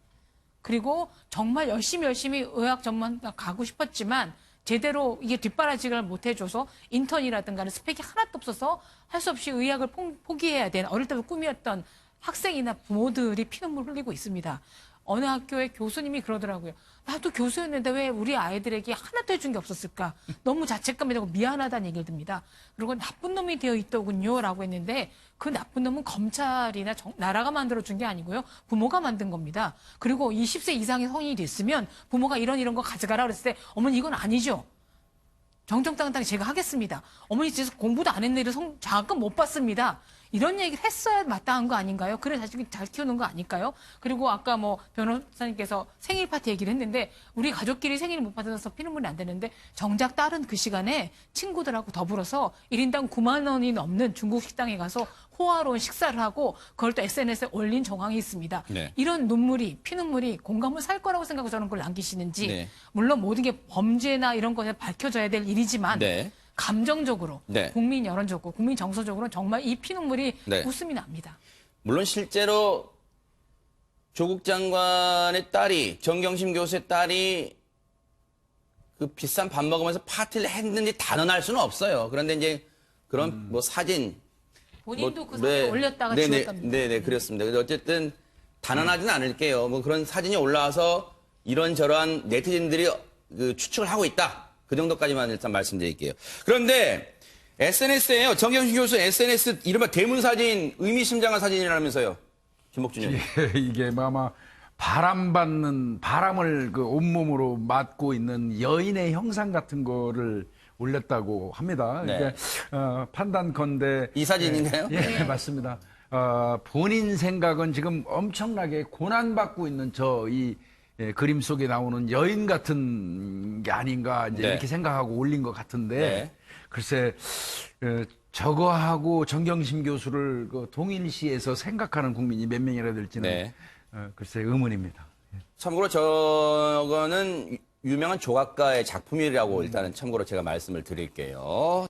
그리고 정말 열심히 의학 전문가 가고 싶었지만 제대로 이게 뒷바라지를 못 해줘서 인턴이라든가 스펙이 하나도 없어서 할 수 없이 의학을 포기해야 되는 어릴 때부터 꿈이었던 학생이나 부모들이 피눈물 흘리고 있습니다. 어느 학교의 교수님이 그러더라고요. 나도 교수였는데 왜 우리 아이들에게 하나도 해준 게 없었을까? 너무 자책감이 되고 미안하다는 얘기를 듭니다. 그리고 나쁜 놈이 되어 있더군요. 라고 했는데 그 나쁜 놈은 검찰이나 나라가 만들어준 게 아니고요. 부모가 만든 겁니다. 그리고 20세 이상의 성인이 됐으면 부모가 이런 거 가져가라 그랬을 때 어머니 이건 아니죠. 정정당당히 제가 하겠습니다. 어머니 집에서 공부도 안 했는데 장학금 못 받습니다. 이런 얘기를 했어야 마땅한 거 아닌가요? 그래 자식이 잘 키우는 거 아닐까요? 그리고 아까 뭐 변호사님께서 생일 파티 얘기를 했는데 우리 가족끼리 생일을 못 받아서 피눈물이 안 되는데 정작 딸은 그 시간에 친구들하고 더불어서 1인당 9만 원이 넘는 중국 식당에 가서 호화로운 식사를 하고 그걸 또 SNS에 올린 정황이 있습니다. 네. 이런 피눈물이 공감을 살 거라고 생각하고 저런 걸 남기시는지 네. 물론 모든 게 범죄나 이런 것에 밝혀져야 될 일이지만 네. 감정적으로 네. 국민 여론적으로 국민 정서적으로 정말 이 피눈물이 네. 웃음이 납니다. 물론 실제로 조국 장관의 딸이 정경심 교수의 딸이 그 비싼 밥 먹으면서 파티를 했는지 단언할 수는 없어요. 그런데 이제 그런 뭐 사진 본인도 그 사진 올렸다가 지웠답니다. 네, 그렇습니다. 근데 어쨌든 단언하지는 않을게요. 뭐 그런 사진이 올라와서 이런저런 네티즌들이 그 추측을 하고 있다. 그 정도까지만 일단 말씀드릴게요. 그런데 SNS에요. 정경심 교수 SNS 이른바 대문사진 의미심장한 사진이라면서요. 김복준 의원. 이게 아마 바람을 그 온몸으로 맞고 있는 여인의 형상 같은 거를 올렸다고 합니다. 네. 그러니까 판단컨대 이 사진인가요? 예, 맞습니다. 본인 생각은 지금 엄청나게 고난받고 있는 이 그림 속에 나오는 여인 같은 게 아닌가 이제 네. 이렇게 생각하고 올린 것 같은데 네. 글쎄 저거하고 정경심 교수를 그 동일시해서 생각하는 국민이 몇 명이라 될지는 네. 글쎄 의문입니다. 참고로 저거는 유명한 조각가의 작품이라고 일단은 참고로 제가 말씀을 드릴게요.